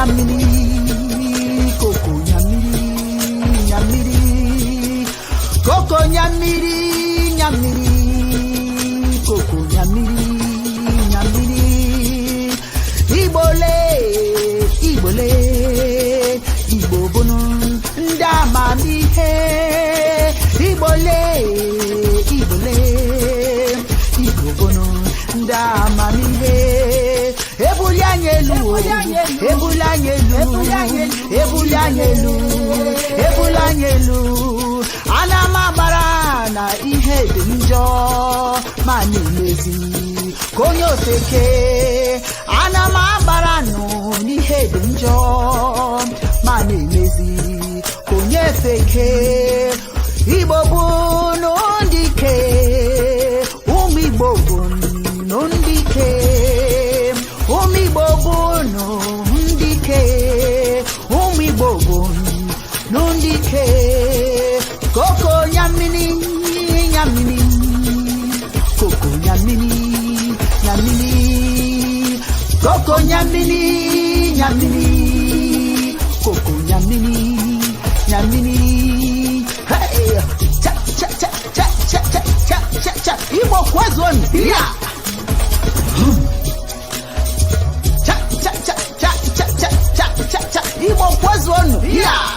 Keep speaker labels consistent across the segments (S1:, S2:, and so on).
S1: nyamiri, koko nyamiri, nyamiri, koko nyamiri, nyamiri, koko nyamiri, nyamiri, ibole, ibole, Igbo bunu ndamamihe, ibole, ibole, Igbo bunu ndamamihe. Ebulianyelu, anamabara na ihe dị njọ ma na-emezi konye ofeke, anamabara nụ n'ihe dị njọ ma na-emezi konye ofeke. Igbo bụ n'ndike, ụmụ Igbo bụ n'ndike, ụmụ Igbo bụ n'ndike, ụmụ Igbo bụ n'ndike. Koko nyamini, nyamini, koko nyamini, nyamini, koko nyamini, nyamini, koko nyamini, nyamini. Hey, cha cha cha cha cha cha cha cha cha. Igbo kwazon, yeah. Cha cha cha cha cha cha cha cha cha. Igbo kwazon, yeah.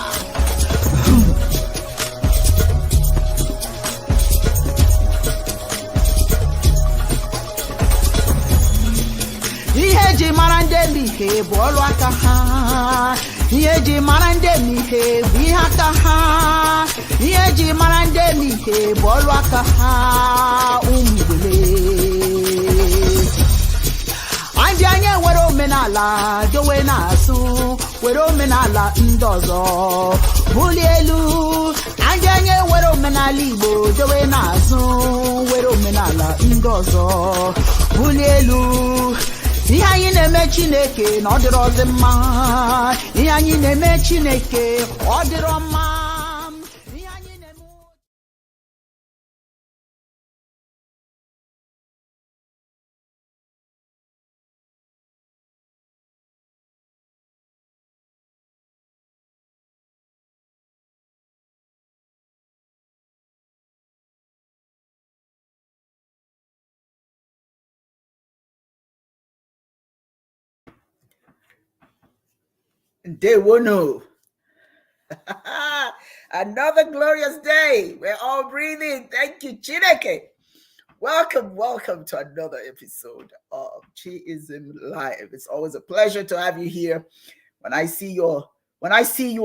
S1: Ihe ji mara ndị ihe bụ ọrụ aka ha. Ihe ji mara ndị ihe bụ ihe aka ha. Ihe ji mara ndị ihe bụ ọrụ aka ha. Ụmụ Igbo, ndị anyị nwere omenala dowe n'azụ, were omenala ndị ọzọ bulie elu. Ndị anyị nwere omenala Igbo dowe n'azụ, were omenala ndị ọzọ bulie elu. Ihe anyị na-eme Chineke na ọ dịrọ ọzọ mma. Ihe anyị na-eme Chineke ọ dịrọ mma. Ihe anyị na-eme Day one. Another glorious day. We're all breathing. Thank you, Chineke. Welcome, welcome to another episode of Chiism Live. It's always a pleasure to have you here. When I see you,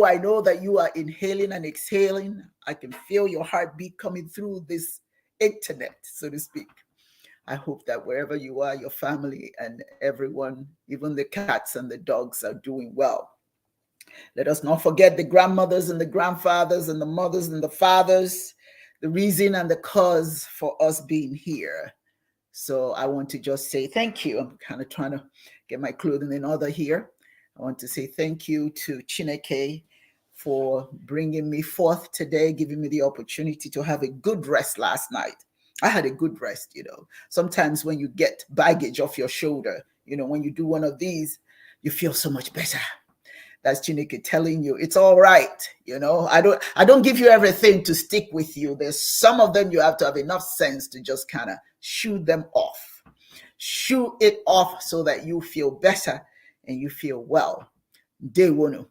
S1: I know that you are inhaling and exhaling. I can feel your heartbeat coming through this internet, so to speak. I hope that wherever you are, your family and everyone, even the cats and the dogs, are doing well. Let us not forget the grandmothers and the grandfathers and the mothers and the fathers, the reason and the cause for us being here. So I want to just say thank you. I'm kind of trying to get my clothing in order here. I want to say thank you to Chineke for bringing me forth today, giving me the opportunity to have a good rest last night. I had a good rest, Sometimes when you get baggage off your shoulder, when you do one of these, you feel so much better. That's Chineke telling you it's all right. I don't give you everything to stick with you. There's some of them you have to have enough sense to just kind of shoot them off. Shoot it off so that you feel better and you feel well. Day one.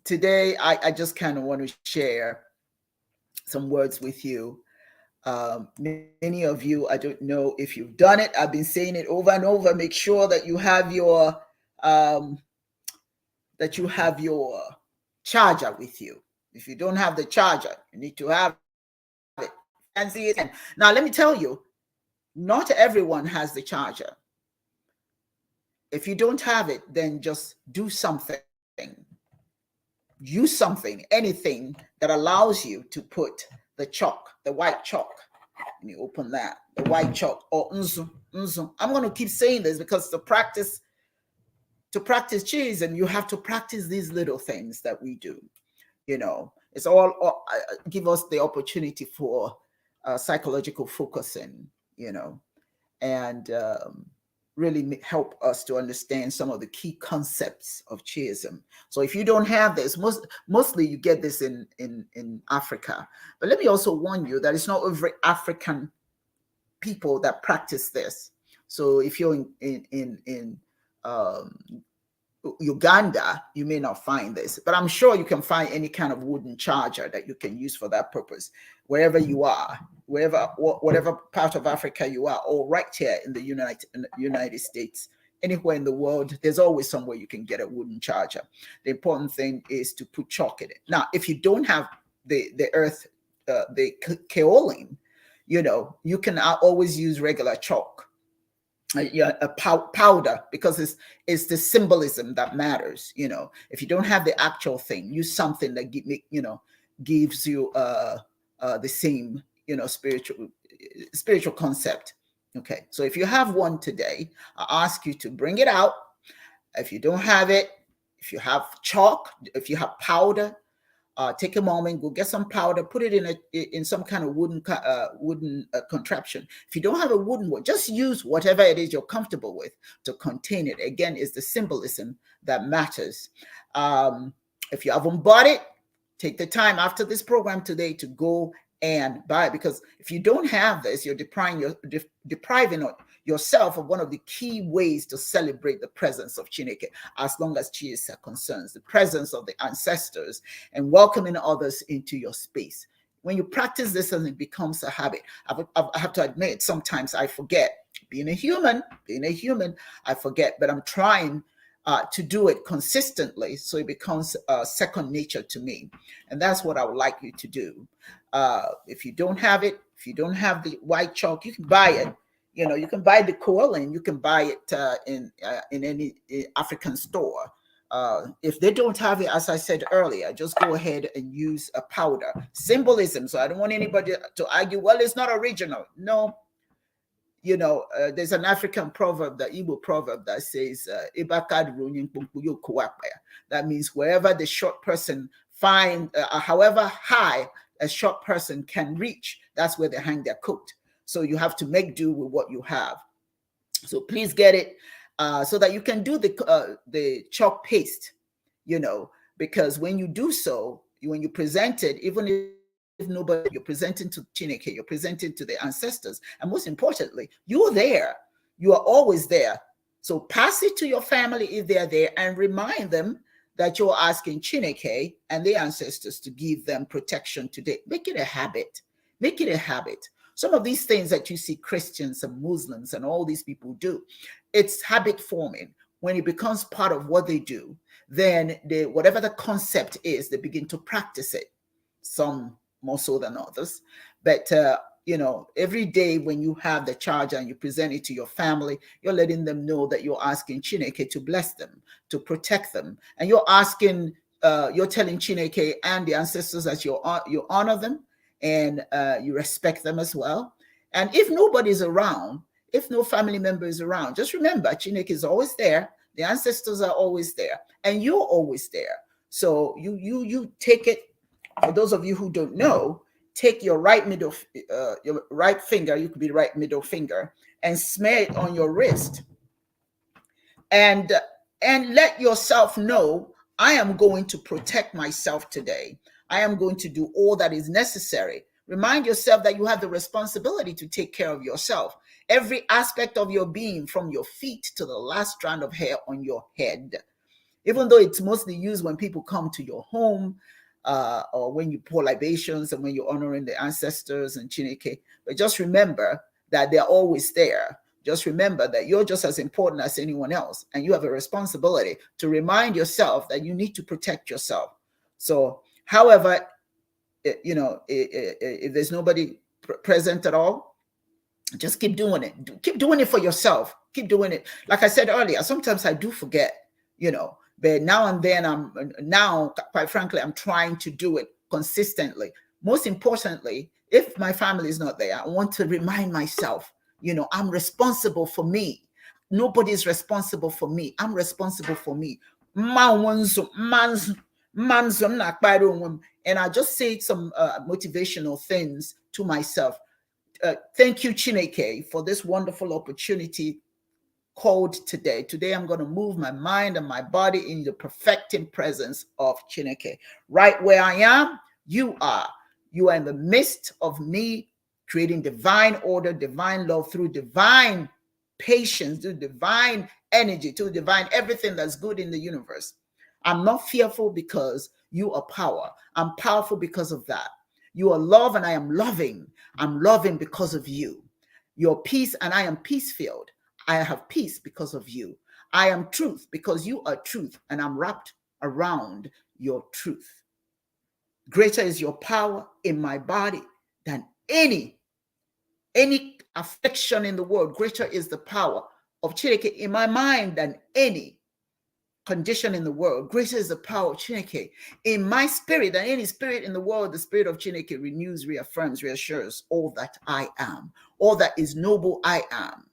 S1: Today, I just kind of want to share some words with you. Many of you, I don't know if you've done it. I've been saying it over and over. Make sure that you have your charger with you. If you don't have the charger, you need to have it. And see it. Now, let me tell you, not everyone has the charger. If you don't have it, then just do something. Use something, anything that allows you to put the chalk, the white chalk. Let me open that. The white chalk or nzu. I'm going to keep saying this because to practice Chiism, you have to practice these little things that we do. It's all give us the opportunity for psychological focusing, and really help us to understand some of the key concepts of Chiism. So if you don't have this, mostly you get this in Africa. But let me also warn you that it's not every African people that practice this. So if you're in Uganda, you may not find this, but I'm sure you can find any kind of wooden charger that you can use for that purpose, wherever you are, whatever part of Africa you are, or right here in the United States, anywhere in the world, there's always somewhere you can get a wooden charger. The important thing is to put chalk in it. Now, if you don't have the earth, the kaolin, you can always use regular chalk. A powder, because it's the symbolism that matters. If you don't have the actual thing, use something that gives you the same spiritual concept. Okay, so if you have one today, I ask you to bring it out. If you don't have it, if you have chalk, if you have powder, take a moment, go get some powder, put it in some kind of wooden contraption. If you don't have a wooden one, just use whatever it is you're comfortable with to contain it. Again, it's the symbolism that matters. If you haven't bought it, take the time after this program today to go and buy it, because if you don't have this, you're depriving yourself of one of the key ways to celebrate the presence of Chineke, as long as Chi is concerned, the presence of the ancestors and welcoming others into your space. When you practice this and it becomes a habit, I have to admit, sometimes I forget. Being a human, I forget, but I'm trying to do it consistently so it becomes second nature to me. And that's what I would like you to do. If you don't have it, if you don't have the white chalk, you can buy it. You can buy the kaolin, you can buy it in any African store. If they don't have it, as I said earlier, just go ahead and use a powder. Symbolism. So I don't want anybody to argue, well, it's not original. No. There's an African proverb, the Igbo proverb, that says, that means wherever the short person however high a short person can reach, that's where they hang their coat. So you have to make do with what you have. So please get it so that you can do the chalk paste, because when you do so, when you present it, even if nobody, you're presenting to Chineke, you're presenting to the ancestors. And most importantly, you're there. You are always there. So pass it to your family if they're there and remind them that you're asking Chineke and the ancestors to give them protection today. Make it a habit. Make it a habit. Some of these things that you see Christians and Muslims and all these people do, it's habit forming. When it becomes part of what they do, then whatever the concept is, they begin to practice it. Some more so than others. But, every day when you have the charger and you present it to your family, you're letting them know that you're asking Chineke to bless them, to protect them. And you're asking, you're telling Chineke and the ancestors that you honor them and you respect them as well. And if nobody's around, if no family member is around, just remember, Chineke is always there. The ancestors are always there. And you're always there. So you take it. For those of you who don't know, take your your right finger, you could be right middle finger, and smear it on your wrist. And let yourself know, I am going to protect myself today. I am going to do all that is necessary. Remind yourself that you have the responsibility to take care of yourself. Every aspect of your being, from your feet to the last strand of hair on your head. Even though it's mostly used when people come to your home, or when you pour libations and when you're honoring the ancestors and Chineke. But just remember that they're always there. Just remember that you're just as important as anyone else. And you have a responsibility to remind yourself that you need to protect yourself. So, however, if there's nobody present at all, just keep doing it. Keep doing it for yourself. Keep doing it. Like I said earlier, sometimes I do forget, but now and then quite frankly, I'm trying to do it consistently. Most importantly, if my family is not there, I want to remind myself, I'm responsible for me. Nobody's responsible for me. I'm responsible for me. And I just say some motivational things to myself. Thank you, Chineke, for this wonderful opportunity called today. Today, I'm going to move my mind and my body in the perfecting presence of Chineke. Right where I am, you are. You are in the midst of me, creating divine order, divine love through divine patience, through divine energy, through divine everything that's good in the universe. I'm not fearful because you are power. I'm powerful because of that. You are love and I am loving. I'm loving because of you. Your peace and I am peace-filled. I have peace because of you. I am truth because you are truth and I'm wrapped around your truth. Greater is your power in my body than any affliction in the world. Greater is the power of Chineke in my mind than any condition in the world. Greater is the power of Chineke in my spirit than any spirit in the world. The spirit of Chineke renews, reaffirms, reassures all that I am, all that is noble I am.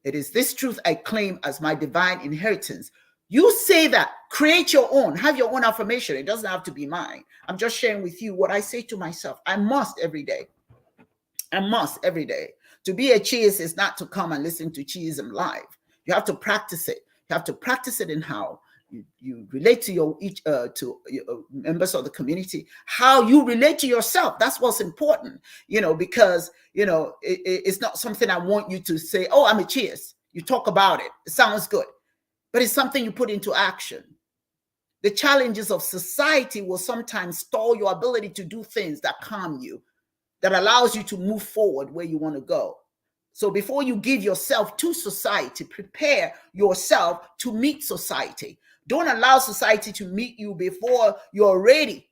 S1: It is this truth I claim as my divine inheritance. You say that, create your own, have your own affirmation. It doesn't have to be mine. I'm just sharing with you what I say to myself. I must every day. I must every day. To be a Chiist is not to come and listen to Chiism Live. You have to practice it. You have to practice it in how you relate to your members of the community, how you relate to yourself. That's what's important, because it's not something I want you to say, oh, I'm a Chiist. You talk about it. It sounds good, but it's something you put into action. The challenges of society will sometimes stall your ability to do things that calm you, that allows you to move forward where you want to go. So before you give yourself to society, prepare yourself to meet society. Don't allow society to meet you before you're ready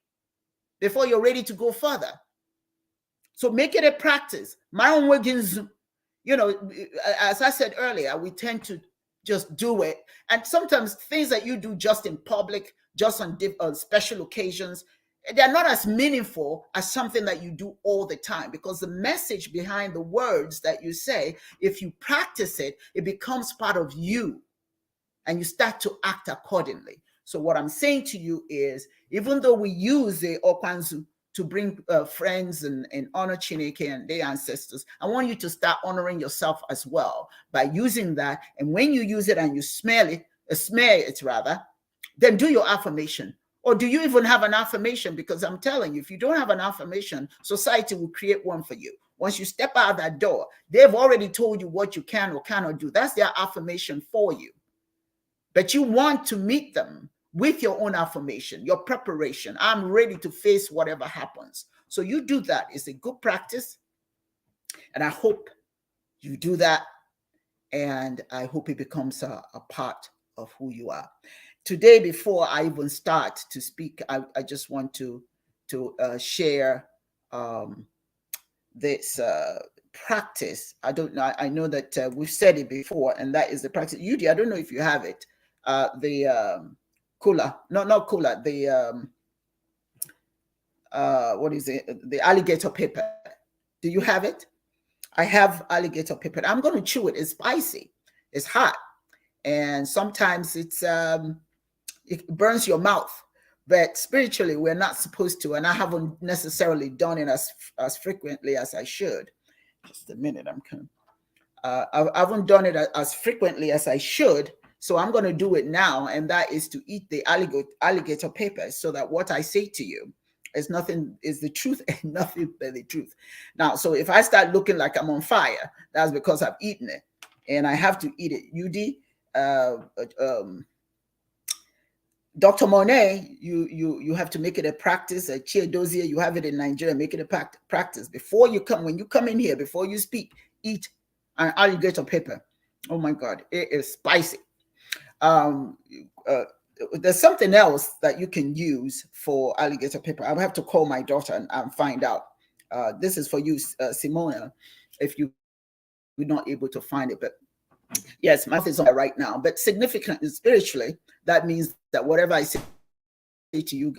S1: to go further. So make it a practice. My own workings, as I said earlier, we tend to just do it. And sometimes things that you do just in public, just on special occasions, they're not as meaningful as something that you do all the time, because the message behind the words that you say, if you practice it, it becomes part of you and you start to act accordingly. So what I'm saying to you is, even though we use the Okwanzu to bring friends and honor Chineke and their ancestors, I want you to start honoring yourself as well by using that. And when you use it and you smear it rather, then do your affirmation. Or do you even have an affirmation? Because I'm telling you, if you don't have an affirmation, society will create one for you. Once you step out that door, they've already told you what you can or cannot do. That's their affirmation for you. But you want to meet them with your own affirmation, your preparation. I'm ready to face whatever happens. So you do that. It's a good practice. And I hope you do that. And I hope it becomes a part of who you are. Today, before I even start to speak, I just want to share this practice. I don't know. I know that we've said it before, and that is the practice. Yudi, I don't know if you have it. The kula, not kula. The what is it? The alligator pepper. Do you have it? I have alligator pepper. I'm going to chew it. It's spicy. It's hot, and sometimes it burns your mouth. But spiritually, we're not supposed to, and I haven't necessarily done it as frequently as I should. Just a minute, I'm coming. I haven't done it as frequently as I should, so I'm going to do it now, and that is to eat the alligator pepper, so that what I say to you is the truth and nothing but the truth. Now, so if I start looking like I'm on fire, that's because I've eaten it, and I have to eat it. Dr. Monet, you have to make it a practice. A Chia you have it in Nigeria. Make it a practice before you come. When you come in here, before you speak, eat an alligator pepper. Oh my God, it is spicy. There's something else that you can use for alligator pepper. I'll have to call my daughter and find out. This is for you, Simona, if you're not able to find it. But yes, my mouth is on it right now. But significantly, spiritually, that means that whatever I say to you,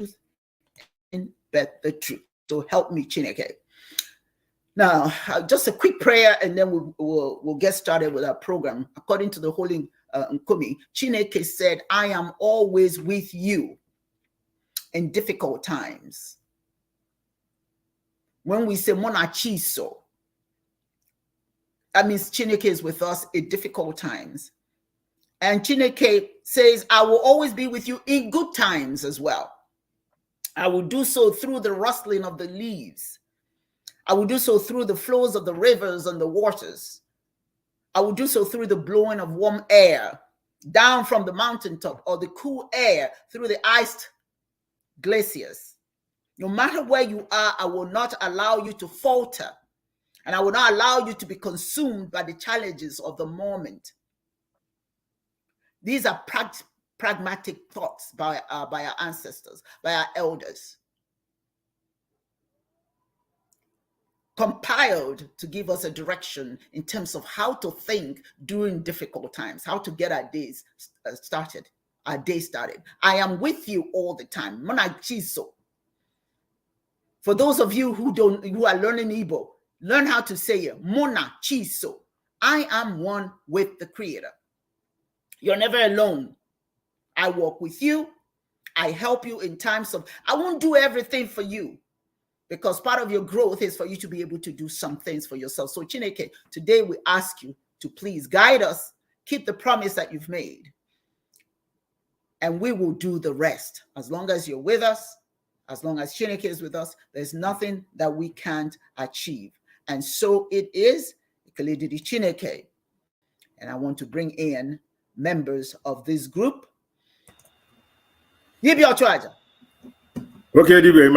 S1: bet the truth. So help me, Chineke. Now, just a quick prayer, and then we'll get started with our program. According to the Holy Nkumi, Chineke said, "I am always with you in difficult times." When we say Monachiso, That means Chineke is with us in difficult times. And Chineke says, I will always be with you in good times as well. I will do so through the rustling of the leaves. I will do so through the flows of the rivers and the waters. I will do so through the blowing of warm air down from the mountaintop, or the cool air through the iced glaciers. No matter where you are, I will not allow you to falter, and I will not allow you to be consumed by the challenges of the moment. These are pragmatic thoughts by our ancestors, by our elders, compiled to give us a direction in terms of how to think during difficult times, how to get our days started, our day started. I am with you all the time. Mona Chiso. For those of you who are learning Igbo, learn how to say it. Mona Chiso. I am one with the Creator. You're never alone. I walk with you. I help you in times of, I won't do everything for you, because part of your growth is for you to be able to do some things for yourself. So Chineke, today we ask you to please guide us, keep the promise that you've made, and we will do the rest. As long as you're with us, as long as Chineke is with us, there's nothing that we can't achieve. And so it is, Chineke. And I want to bring in members of this group. Give your charger.
S2: Okay, everybody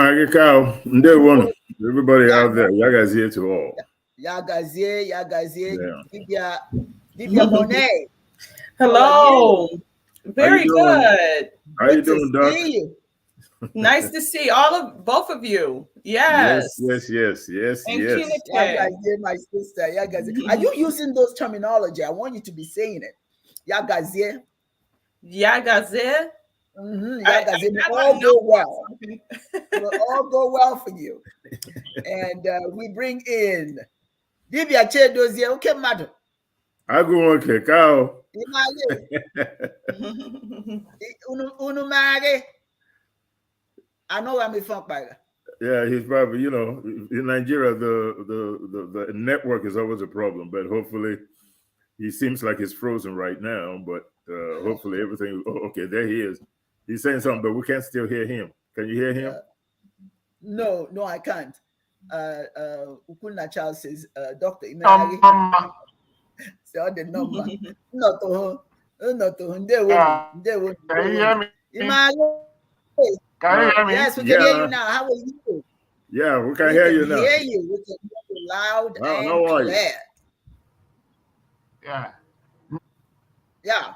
S2: out there, Yagazie to all.
S1: Yagazie, Dibia Monet.
S3: Hello. Very good.
S2: How you doing, Doc?
S1: You.
S3: Nice to see both of you. Yes.
S2: And
S1: Yagazie, my sister. Yagazie. Are you using those terminology? I want you to be saying it. Yagazie.
S3: Yagazie.
S1: Yagazie. All go well. Will all go well for you. And we bring in Dibia Chedozie. Okay, madam.
S2: I go on Kekao.
S1: Unumare. I know I'm a funk bagger.
S2: Yeah, he's probably, in Nigeria, the network is always a problem, but hopefully he seems like he's frozen right now, but hopefully everything, okay, there he is. He's saying something, but we can't still hear him. Can you hear him?
S1: No, I can't. Ukuna Charles says, Dr.
S4: Can
S1: say all the number. Not to
S4: you hear me? Can you hear me?
S1: Yes, we can hear you now. How are you?
S2: Yeah, we can hear you now.
S1: We can hear you loud and clear. Yeah.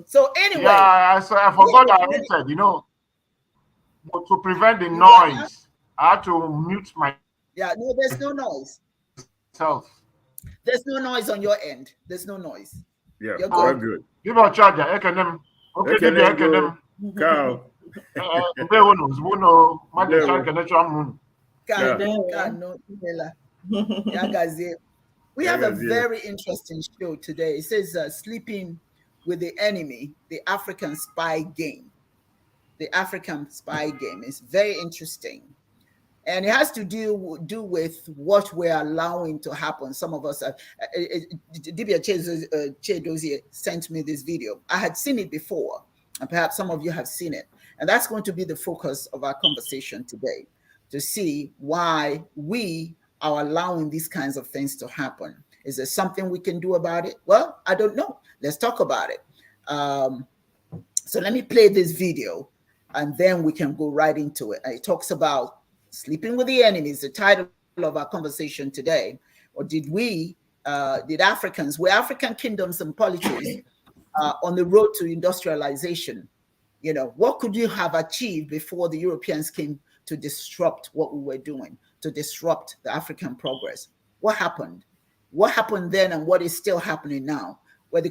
S1: So anyway.
S4: Yeah, I forgot I muted, to prevent the noise. I had to mute my.
S1: Yeah, no, there's no noise. There's no noise on your end. There's no noise.
S2: Yeah, you're good.
S4: Give a charger. Okay,
S2: Cow.
S1: We have a very interesting show today. It says Sleeping with the Enemy, the African Spy Game. The African Spy Game is very interesting. And it has to do with what we're allowing to happen. Some of us, Dibia Chedozie sent me this video. I had seen it before, and perhaps some of you have seen it. And that's going to be the focus of our conversation today, to see why we are allowing these kinds of things to happen. Is there something we can do about it? Well, I don't know. Let's talk about it. So let me play this video, and then we can go right into it. It talks about sleeping with the enemy is the title of our conversation today. Or did Africans, were African kingdoms and polities on the road to industrialization? What could you have achieved before the Europeans came to disrupt what we were doing, to disrupt the African progress? What happened? What happened then, and what is still happening now? Were the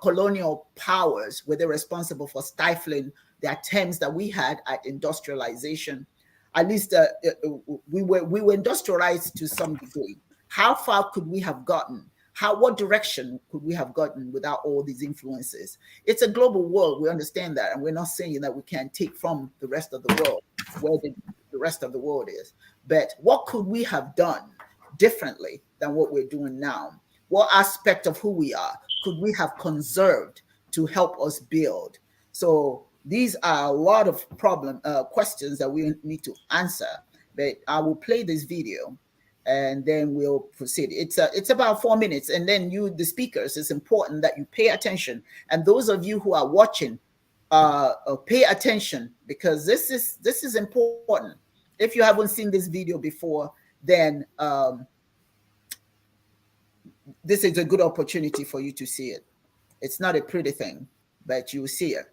S1: colonial powers, were they responsible for stifling the attempts that we had at industrialization? At least we were industrialized to some degree. How far could we have gotten? What direction could we have gotten without all these influences? It's a global world. We understand that. And we're not saying that we can take from the rest of the world where the rest of the world is. But what could we have done differently than what we're doing now what aspect of who we are could we have conserved to help us build? So these are a lot of questions that we need to answer. But I will play this video and then we'll proceed. It's about 4 minutes, and then you, the speakers, it's important that you pay attention. And those of you who are watching, pay attention, because this is important. If you haven't seen this video before, then this is a good opportunity for you to see it. It's not a pretty thing, but you will see it.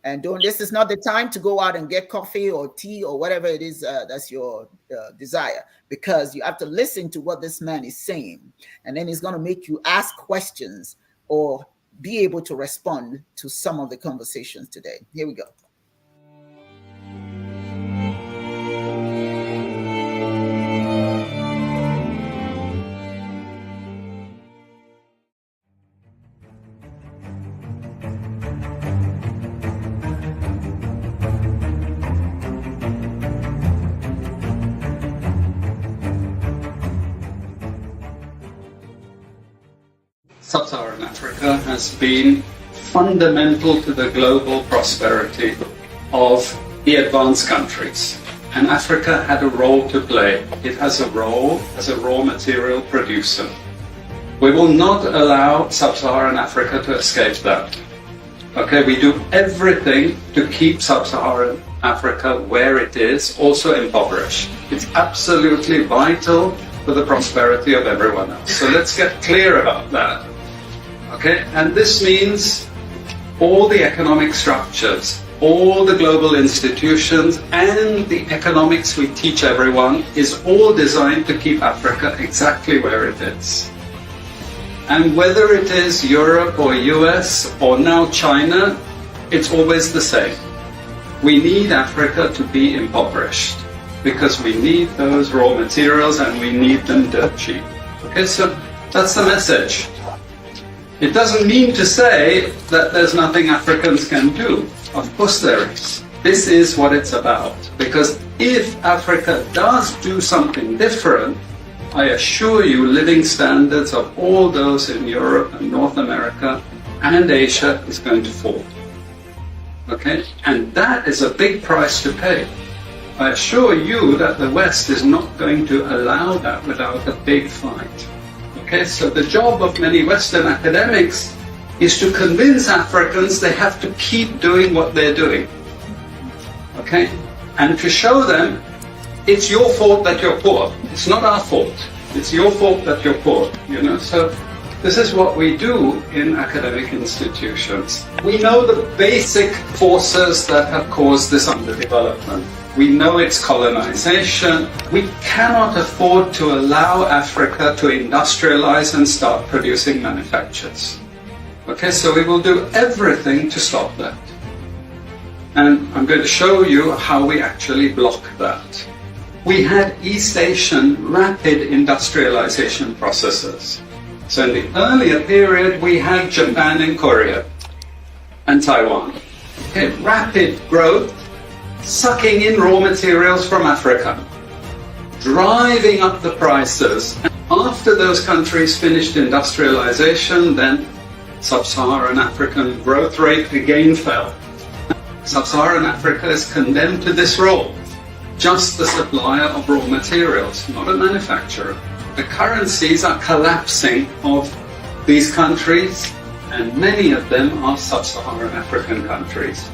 S1: And this is not the time to go out and get coffee or tea or whatever it is that's your desire, because you have to listen to what this man is saying. And then it's going to make you ask questions or be able to respond to some of the conversations today. Here we go.
S5: Sub-Saharan Africa has been fundamental to the global prosperity of the advanced countries. And Africa had a role to play. It has a role as a raw material producer. We will not allow Sub-Saharan Africa to escape that. Okay, we do everything to keep Sub-Saharan Africa where it is, also impoverished. It's absolutely vital for the prosperity of everyone else. So let's get clear about that. Okay, and this means all the economic structures, all the global institutions, and the economics we teach everyone is all designed to keep Africa exactly where it is. And whether it is Europe or US or now China, it's always the same. We need Africa to be impoverished because we need those raw materials and we need them dirt cheap. Okay, so that's the message. It doesn't mean to say that there's nothing Africans can do. Of course there is. This is what it's about. Because if Africa does do something different, I assure you living standards of all those in Europe and North America and Asia is going to fall. Okay? And that is a big price to pay. I assure you that the West is not going to allow that without a big fight. Okay, so the job of many Western academics is to convince Africans they have to keep doing what they're doing. Okay, and to show them it's your fault that you're poor. It's not our fault. It's your fault that you're poor. You know, so this is what we do in academic institutions. We know the basic forces that have caused this underdevelopment. We know it's colonization. We cannot afford to allow Africa to industrialize and start producing manufactures. Okay, so we will do everything to stop that. And I'm going to show you how we actually block that. We had East Asian rapid industrialization processes. So in the earlier period, we had Japan and Korea and Taiwan. Okay, rapid growth, sucking in raw materials from Africa, driving up the prices. And after those countries finished industrialization, then Sub-Saharan African growth rate again fell. Sub-Saharan Africa is condemned to this role, just the supplier of raw materials, not a manufacturer. The currencies are collapsing of these countries, and many of them are Sub-Saharan African countries.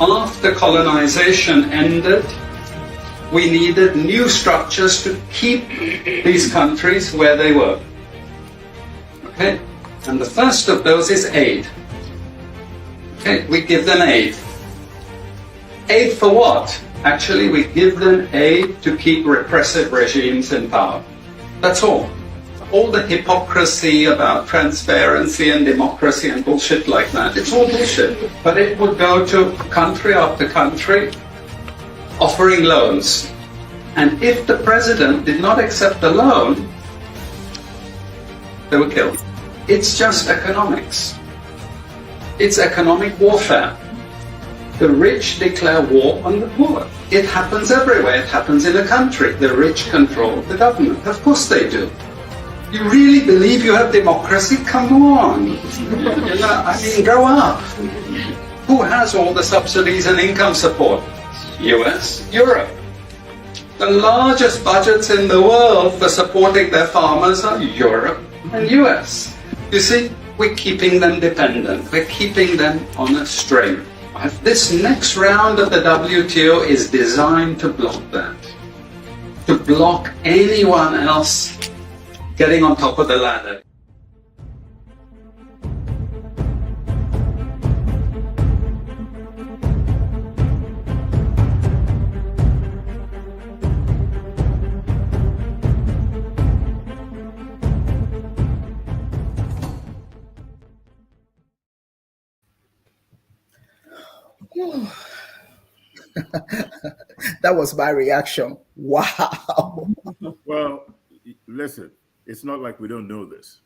S5: After colonization ended, we needed new structures to keep these countries where they were. Okay? And the first of those is aid. Okay, we give them aid. Aid for what? Actually, we give them aid to keep repressive regimes in power. That's all. All the hypocrisy about transparency and democracy and bullshit like that, it's all bullshit. But it would go to country after country offering loans. And if the president did not accept the loan, they were killed. It's just economics. It's economic warfare. The rich declare war on the poor. It happens everywhere. It happens in a country. The rich control the government. Of course they do. You really believe you have democracy? Come on. I mean, grow up. Who has all the subsidies and income support? US, Europe. The largest budgets in the world for supporting their farmers are Europe and US. You see, we're keeping them dependent. We're keeping them on a string. This next round of the WTO is designed to block that. To block anyone else getting on top of the ladder.
S1: That was my reaction. Wow.
S2: Well, listen, it's not like we don't know this.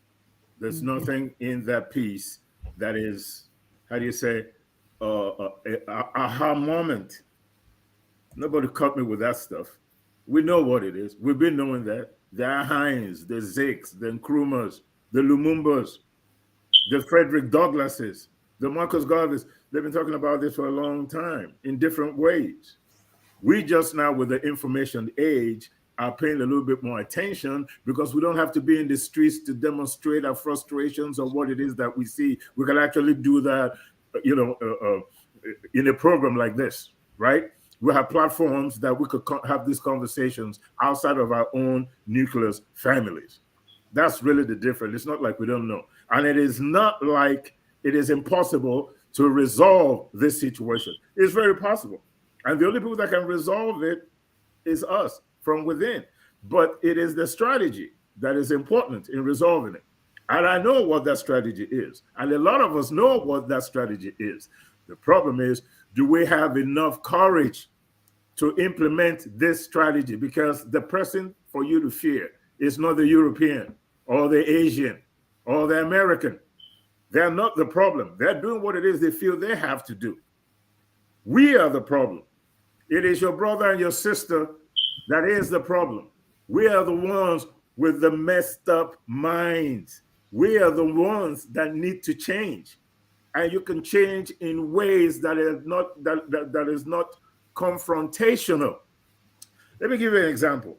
S2: There's nothing in that piece that is, how do you say, aha moment. Nobody caught me with that stuff. We know what it is. We've been knowing that. The Hines, the Ziks, the Nkrumahs, the Lumumbas, the Frederick Douglasses, the Marcus Garveys. They've been talking about this for a long time in different ways. We just now, with the information age, are paying a little bit more attention because we don't have to be in the streets to demonstrate our frustrations or what it is that we see. We can actually do that, in a program like this, right? We have platforms that we could have these conversations outside of our own nucleus families. That's really the difference. It's not like we don't know. And it is not like it is impossible to resolve this situation. It's very possible. And the only people that can resolve it is us from within. But it is the strategy that is important in resolving it. And I know what that strategy is. And a lot of us know what that strategy is. The problem is, do we have enough courage to implement this strategy? Because the person for you to fear is not the European or the Asian or the American. They're not the problem. They're doing what it is they feel they have to do. We are the problem. It is your brother and your sister that is the problem. We are the ones with the messed up minds. We are the ones that need to change. And you can change in ways that is not that is not confrontational. Let me give you an example.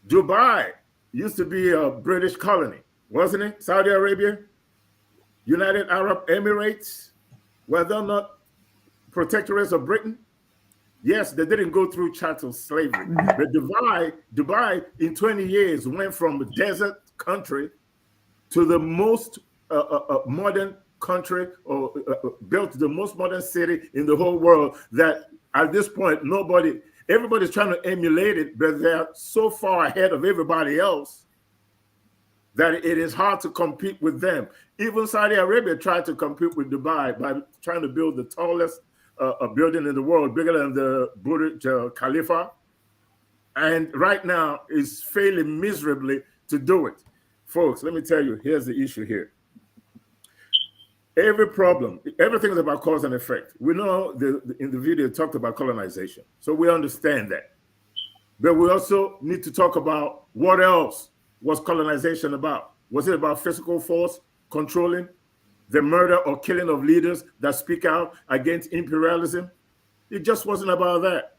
S2: Dubai used to be a British colony, wasn't it? Saudi Arabia, United Arab Emirates, were they not protectorates of Britain? Yes, they didn't go through chattel slavery. But Dubai in 20 years went from a desert country to the most modern country, or built the most modern city in the whole world, that at this point, everybody's trying to emulate it, but they're so far ahead of everybody else that it is hard to compete with them. Even Saudi Arabia tried to compete with Dubai by trying to build the tallest building in the world, bigger than the Burj Khalifa. And right now is failing miserably to do it. Folks, let me tell you, here's the issue here. Every problem, everything is about cause and effect. We know in the video it talked about colonization, so we understand that. But we also need to talk about what else was colonization about. Was it about physical force, controlling, the murder or killing of leaders that speak out against imperialism? It just wasn't about that.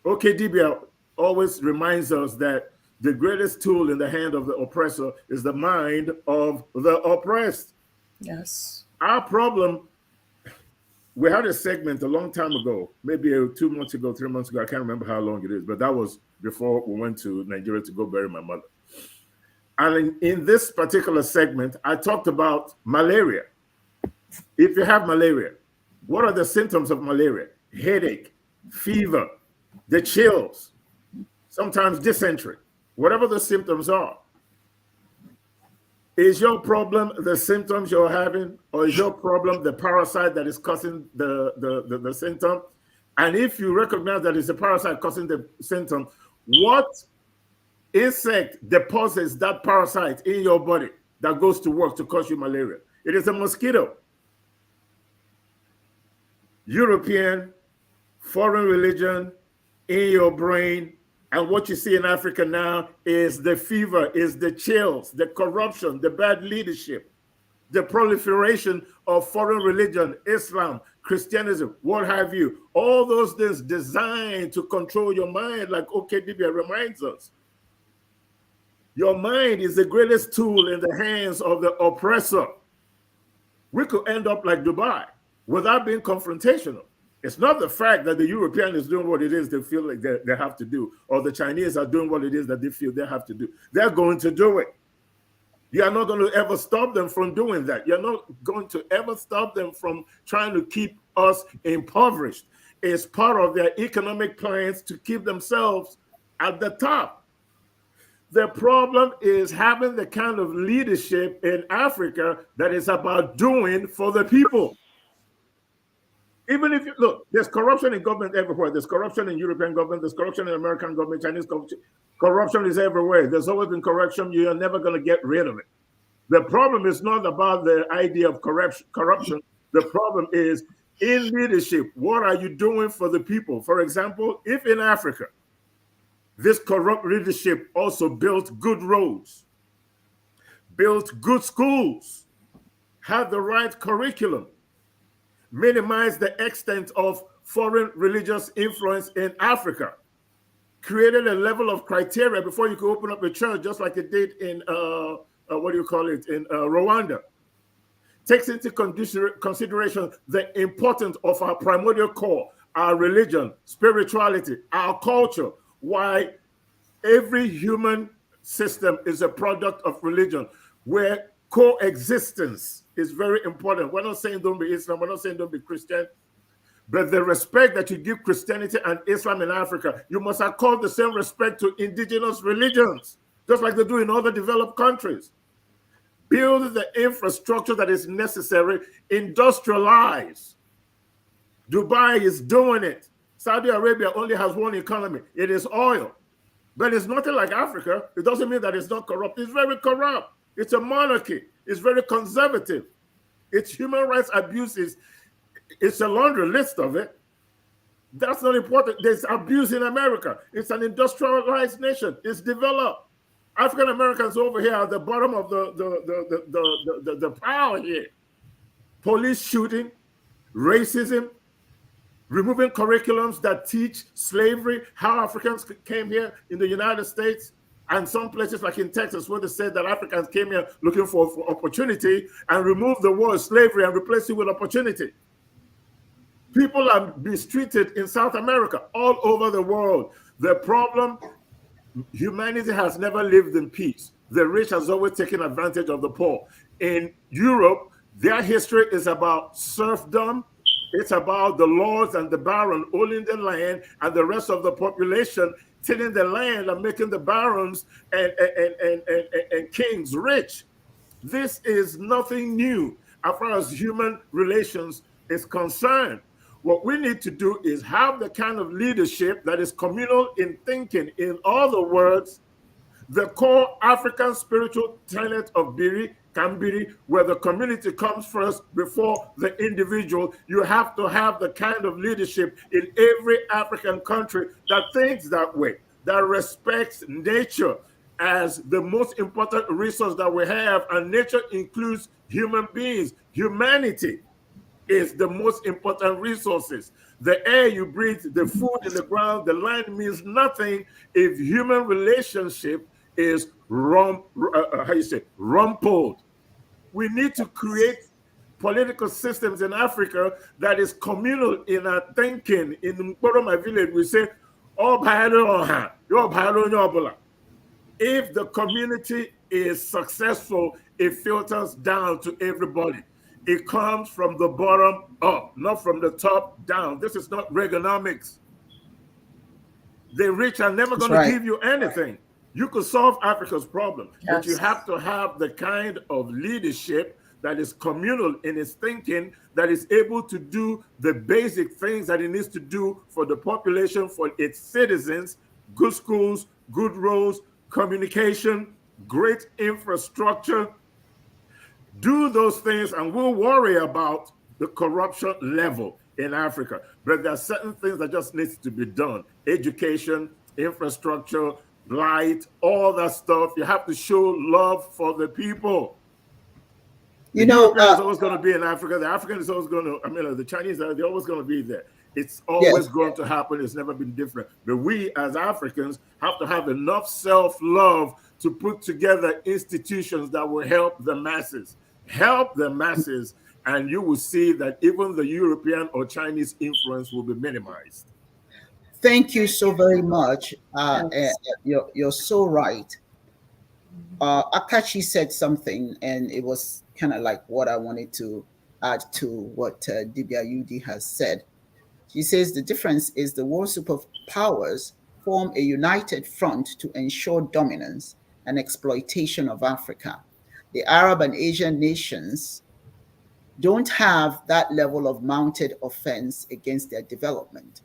S2: OKDB always reminds us that the greatest tool in the hand of the oppressor is the mind of the oppressed.
S3: Yes.
S2: Our problem, we had a segment a long time ago, maybe 2 months ago, 3 months ago, I can't remember how long it is, but that was before we went to Nigeria to go bury my mother. And in this particular segment, I talked about malaria. If you have malaria, what are the symptoms of malaria? Headache, fever, the chills, sometimes dysentery, whatever the symptoms are. Is your problem the symptoms you're having, or is your problem the parasite that is causing the symptom? And if you recognize that it's a parasite causing the symptom, what insect deposits that parasite in your body that goes to work to cause you malaria? It is a mosquito. European, foreign religion in your brain And what you see in Africa now is the fever, is the chills, the corruption, the bad leadership, the proliferation of foreign religion, Islam, Christianity, what have you. All those things designed to control your mind, like OKDB reminds us. Your mind is the greatest tool in the hands of the oppressor. We could end up like Dubai without being confrontational. It's not the fact that the European is doing what it is they feel like they have to do, or the Chinese are doing what it is that they feel they have to do. They're going to do it. You are not going to ever stop them from doing that. You're not going to ever stop them from trying to keep us impoverished. It's part of their economic plans to keep themselves at the top. The problem is having the kind of leadership in Africa that is about doing for the people. Even if you look, there's corruption in government everywhere. There's corruption in European government. There's corruption in American government. Chinese corruption. Corruption is everywhere. There's always been corruption. You're never going to get rid of it. The problem is not about the idea of corruption. The problem is in leadership. What are you doing for the people? For example, if in Africa, this corrupt leadership also built good roads, built good schools, had the right curriculum, minimize the extent of foreign religious influence in Africa, created a level of criteria before you could open up a church, just like it did in, in Rwanda. Takes into consideration the importance of our primordial core, our religion, spirituality, our culture, why every human system is a product of religion, where coexistence is very important. We're not saying don't be Islam, we're not saying don't be Christian, but the respect that you give Christianity and Islam in Africa, you must accord the same respect to indigenous religions, just like they do in other developed countries. Build the infrastructure that is necessary, industrialize. Dubai is doing it. Saudi Arabia only has one economy. It is oil. But it's nothing like Africa. It doesn't mean that it's not corrupt. It's very corrupt. It's a monarchy. It's very conservative. Its human rights abuses, it's a laundry list of it. That's not important. There's abuse in America. It's an industrialized nation. It's developed. African Americans over here at the bottom of the pile here. Police shooting, racism, removing curriculums that teach slavery, how Africans came here in the United States, and some places like in Texas where they said that Africans came here looking for opportunity and removed the word slavery and replaced it with opportunity. People are mistreated in South America, all over the world. The problem, humanity has never lived in peace. The rich has always taken advantage of the poor. In Europe, their history is about serfdom. It's about the lords and the baron owning the land and the rest of the population tilling the land and making the barons and kings rich. This is nothing new as far as human relations is concerned. What we need to do is have the kind of leadership that is communal in thinking. In other words, the core African spiritual tenet of Biri, Kambiri, where the community comes first before the individual. You have to have the kind of leadership in every African country that thinks that way, that respects nature as the most important resource that we have. And nature includes human beings. Humanity is the most important resources. The air you breathe, the food in the ground, the land means nothing if human relationship is rumpled. We need to create political systems in Africa that is communal in our thinking. In Nkporo, my village, we say, if the community is successful, it filters down to everybody. It comes from the bottom up, not from the top down. This is not Reaganomics. The rich are never going to give you anything. You could solve Africa's problem, but you have to have the kind of leadership that is communal in its thinking, that is able to do the basic things that it needs to do for the population, for its citizens: good schools, good roads, communication, great infrastructure. Do those things and we'll worry about the corruption level in Africa. But there are certain things that just needs to be done. Education, infrastructure, light, all that stuff. You have to show love for the people. The European is always going to be in Africa. The African is always going to, the Chinese, they're always going to be there. It's always going to happen. It's never been different. But we as Africans have to have enough self-love to put together institutions that will help the masses. Help the masses, and you will see that even the European or Chinese influence will be minimized.
S1: Thank you so very much. You're so right. Akachi said something, and it was kind of like what I wanted to add to what Dibia Yudi has said. She says the difference is the world superpowers form a united front to ensure dominance and exploitation of Africa. The Arab and Asian nations don't have that level of mounted offense against their development.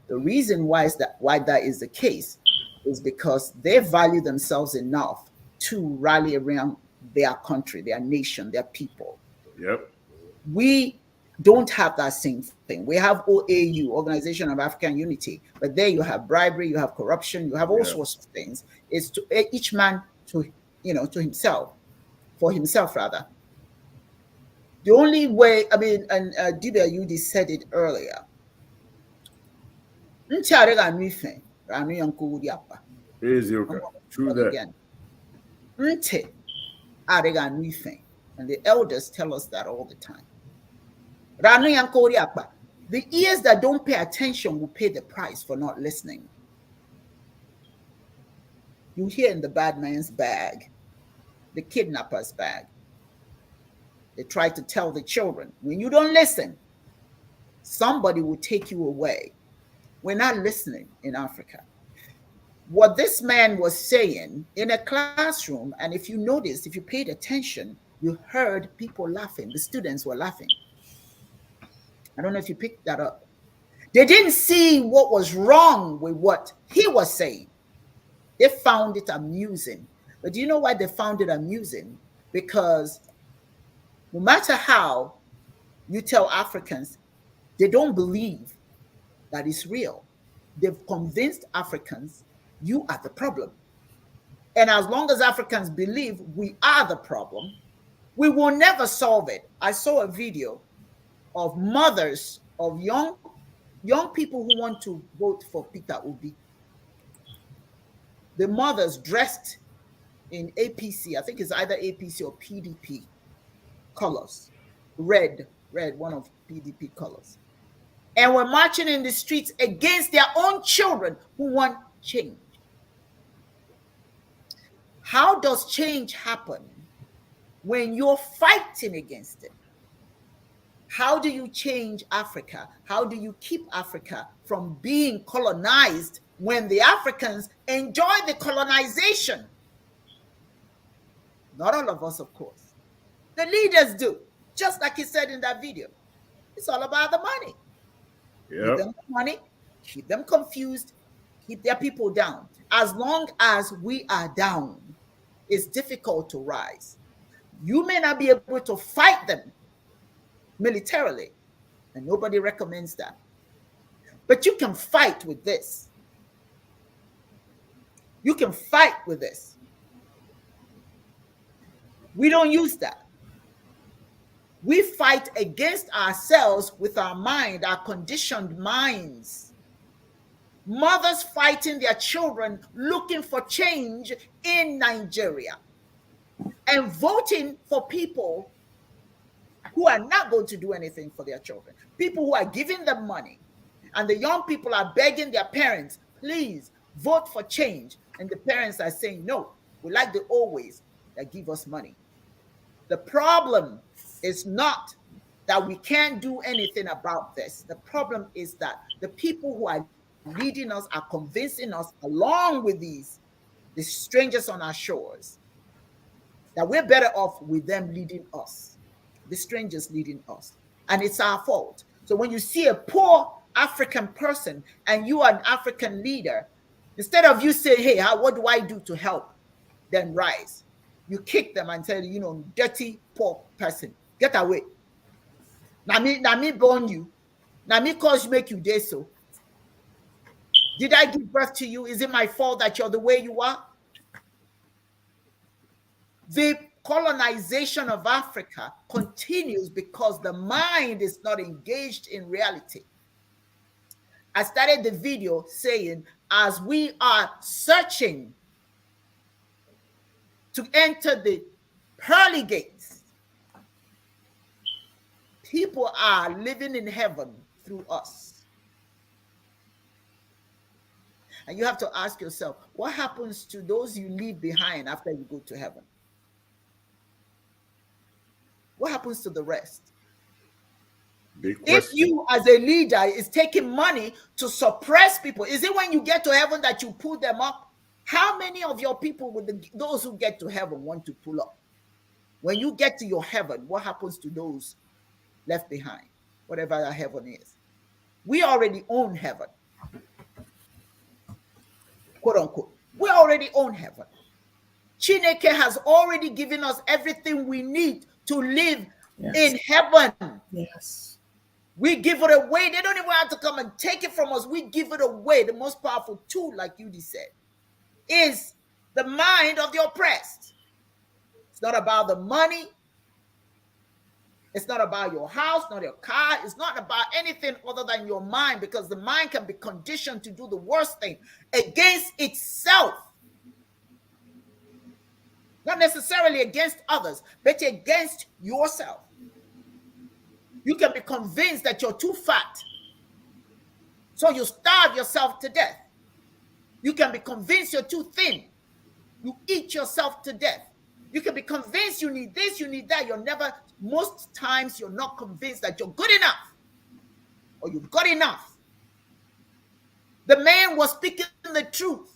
S1: The reason why that is the case is because they value themselves enough to rally around their country, their nation, their people.
S2: Yep.
S1: We don't have that same thing. We have OAU, Organization of African Unity, but there you have bribery, you have corruption, you have all sorts of things. It's to each man to himself, for himself rather. The only way, and Dibia Yudi said it earlier.
S2: True that.
S1: And the elders tell us that all the time. The ears that don't pay attention will pay the price for not listening. You hear in the bad man's bag, the kidnapper's bag. They try to tell the children, when you don't listen, somebody will take you away. We're not listening in Africa. What this man was saying in a classroom, and if you noticed, if you paid attention, you heard people laughing. The students were laughing. I don't know if you picked that up. They didn't see what was wrong with what he was saying. They found it amusing. But do you know why they found it amusing? Because no matter how you tell Africans, they don't believe that it's real. They've convinced Africans you are the problem. And as long as Africans believe we are the problem, we will never solve it. I saw a video of mothers of young people who want to vote for Peter Obi. The mothers dressed in APC, I think it's either APC or PDP colors, red, one of PDP colors. And we're marching in the streets against their own children who want change. How does change happen when you're fighting against it? How do you change Africa? How do you keep Africa from being colonized when the Africans enjoy the colonization? Not all of us, of course. The leaders do, just like he said in that video. It's all about the money.
S2: Yep.
S1: Give them the money, keep them confused, keep their people down. As long as we are down, it's difficult to rise. You may not be able to fight them militarily, and nobody recommends that. But you can fight with this. You can fight with this. We don't use that. We fight against ourselves with our mind, our conditioned minds. Mothers fighting their children, looking for change in Nigeria, and voting for people who are not going to do anything for their children. People who are giving them money. And the young people are begging their parents, please vote for change. And the parents are saying, no, we like the old ways that give us money. The problem is not that we can't do anything about this. The problem is that the people who are leading us are convincing us, along with the strangers on our shores, that we're better off with them leading us, the strangers leading us. And it's our fault. So when you see a poor African person and you are an African leader, instead of you saying, hey, what do I do to help them rise? You kick them and say, dirty, poor person, get away. Now me born you. Now me cause make you do so. Did I give birth to you? Is it my fault that you're the way you are? The colonization of Africa continues because the mind is not engaged in reality. I started the video saying, as we are searching to enter the pearly gates, people are living in heaven through us. And you have to ask yourself, what happens to those you leave behind after you go to heaven? What happens to the rest? If you as a leader is taking money to suppress people, is it when you get to heaven that you pull them up? How many of your people, those who get to heaven, want to pull up? When you get to your heaven, what happens to those left behind? Whatever that heaven is. We already own heaven. Quote unquote. We already own heaven. Chineke has already given us everything we need to live in heaven.
S3: Yes.
S1: We give it away. They don't even have to come and take it from us. We give it away. The most powerful tool, like Yudi said, is the mind of the oppressed. It's not about the money. It's not about your house, not your car. It's not about anything other than your mind, because the mind can be conditioned to do the worst thing against itself. Not necessarily against others, but against yourself. You can be convinced that you're too fat, so you starve yourself to death. You can be convinced you're too thin. You eat yourself to death. You can be convinced you need this, you need that. Most times you're not convinced that you're good enough or you've got enough. The man was speaking the truth.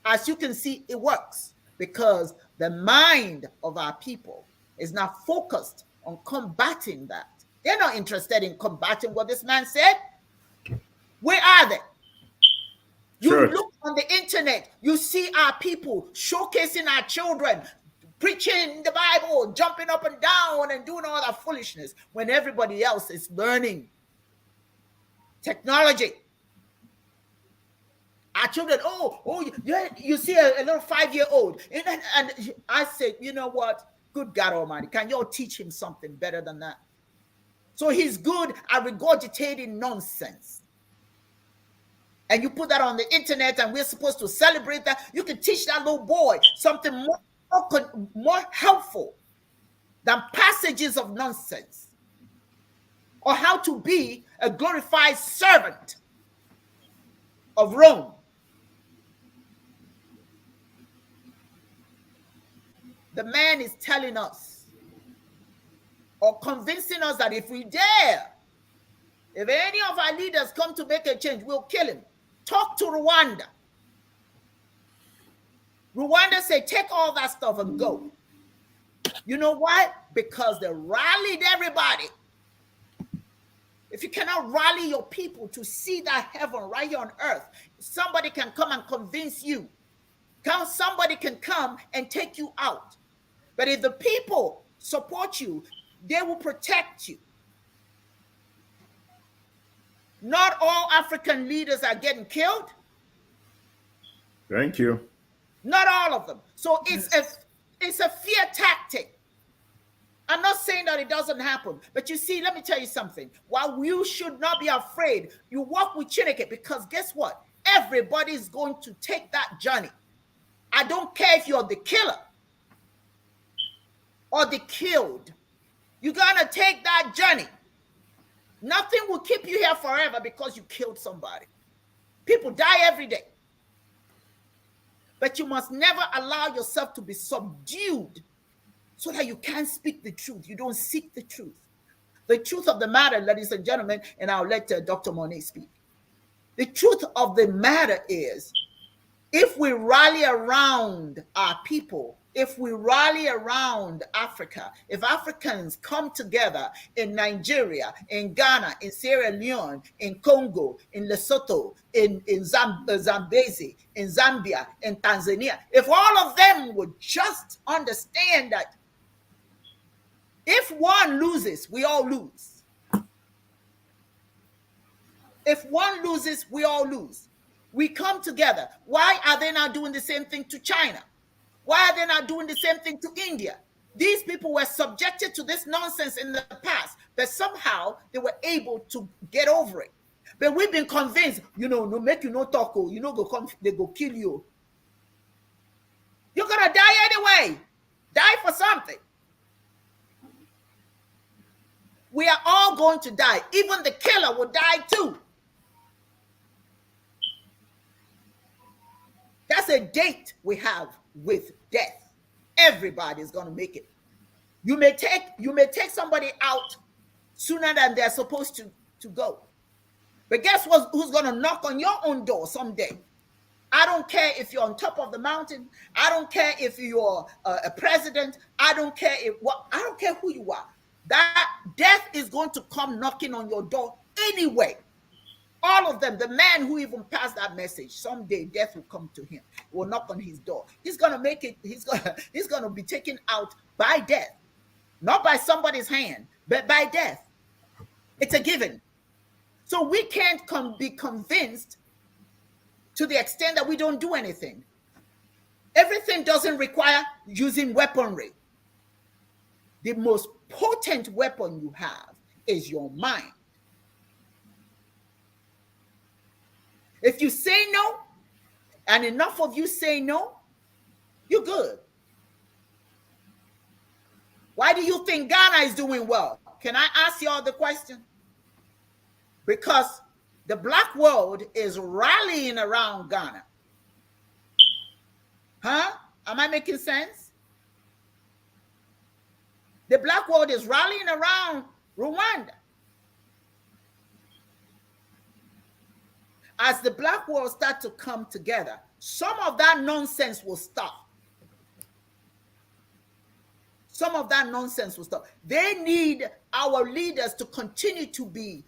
S1: As you can see, it works because the mind of our people is not focused on combating that. They're not interested in combating what this man said. Where are they? You look on the internet, you see our people showcasing our children, preaching the Bible, jumping up and down and doing all that foolishness when everybody else is learning technology. Our children, you see a little 5-year-old. And I said, you know what? Good God Almighty, can you all teach him something better than that? So he's good at regurgitating nonsense. And you put that on the internet and we're supposed to celebrate that. You can teach that little boy something more helpful than passages of nonsense, or how to be a glorified servant of Rome. The man is telling us or convincing us that if we dare, if any of our leaders come to make a change, we'll kill him. Talk to Rwanda. Rwanda said, take all that stuff and go. You know why? Because they rallied everybody. If you cannot rally your people to see that heaven right here on earth, somebody can come and convince you. Somebody can come and take you out. But if the people support you, they will protect you. Not all African leaders are getting killed.
S2: Thank you.
S1: Not all of them. So it's a fear tactic. I'm not saying that it doesn't happen, but you see, let me tell you something. While you should not be afraid, you walk with Chineke, because guess what? Everybody's going to take that journey. I don't care if you're the killer or the killed. You're going to take that journey. Nothing will keep you here forever because you killed somebody. People die every day. But you must never allow yourself to be subdued so that you can't speak the truth. You don't seek the truth. The truth of the matter, ladies and gentlemen, and I'll let Dr. Monet speak. The truth of the matter is, if we rally around our people, if we rally around Africa, if Africans come together in Nigeria, in Ghana, in Sierra Leone, in Congo, in Lesotho, in Zambezi, in Zambia, in Tanzania, if all of them would just understand that if one loses, we all lose. If one loses, we all lose. We come together. Why are they not doing the same thing to China? Why are they not doing the same thing to India? These people were subjected to this nonsense in the past, but somehow they were able to get over it. But we've been convinced, no make you no talk, go come, they go kill you. You're gonna die anyway. Die for something. We are all going to die. Even the killer will die too. That's a date we have with death. Everybody's going to make it. You may take somebody out sooner than they're supposed to go. But guess what? Who's going to knock on your own door someday? I don't care if you're on top of the mountain. I don't care if you're a president. I don't care who you are. That death is going to come knocking on your door anyway. All of them, the man who even passed that message, someday death will come to him, will knock on his door. He's going to make it, he's going to be taken out by death. Not by somebody's hand, but by death. It's a given. So we can't be convinced to the extent that we don't do anything. Everything doesn't require using weaponry. The most potent weapon you have is your mind. If you say no, and enough of you say no, you're good. Why do you think Ghana is doing well? Can I ask y'all the question? Because the black world is rallying around Ghana. Huh? Am I making sense? The black world is rallying around Rwanda. As the black world start to come together, some of that nonsense will stop. Some of that nonsense will stop. They need our leaders to continue to be,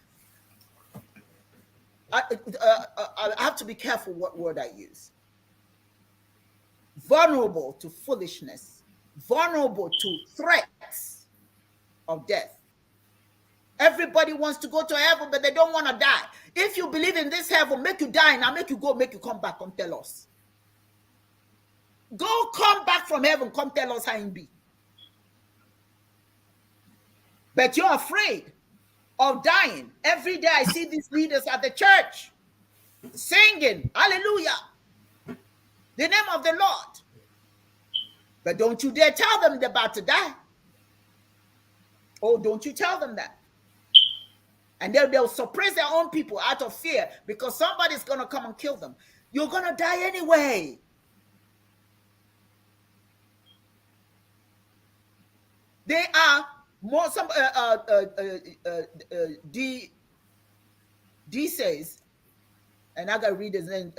S1: I have to be careful what word I use. Vulnerable to foolishness, vulnerable to threats of death. Everybody wants to go to heaven, but they don't want to die. If you believe in this heaven, make you die, now make you go, make you come back, come tell us. Go, come back from heaven, come tell us how it be. But you're afraid of dying. Every day I see these leaders at the church singing, hallelujah, the name of the Lord. But don't you dare tell them they're about to die. Oh, don't you tell them that. And they'll suppress their own people out of fear because somebody's going to come and kill them. You're going to die anyway. They are more, some, D says, and I got to read his name,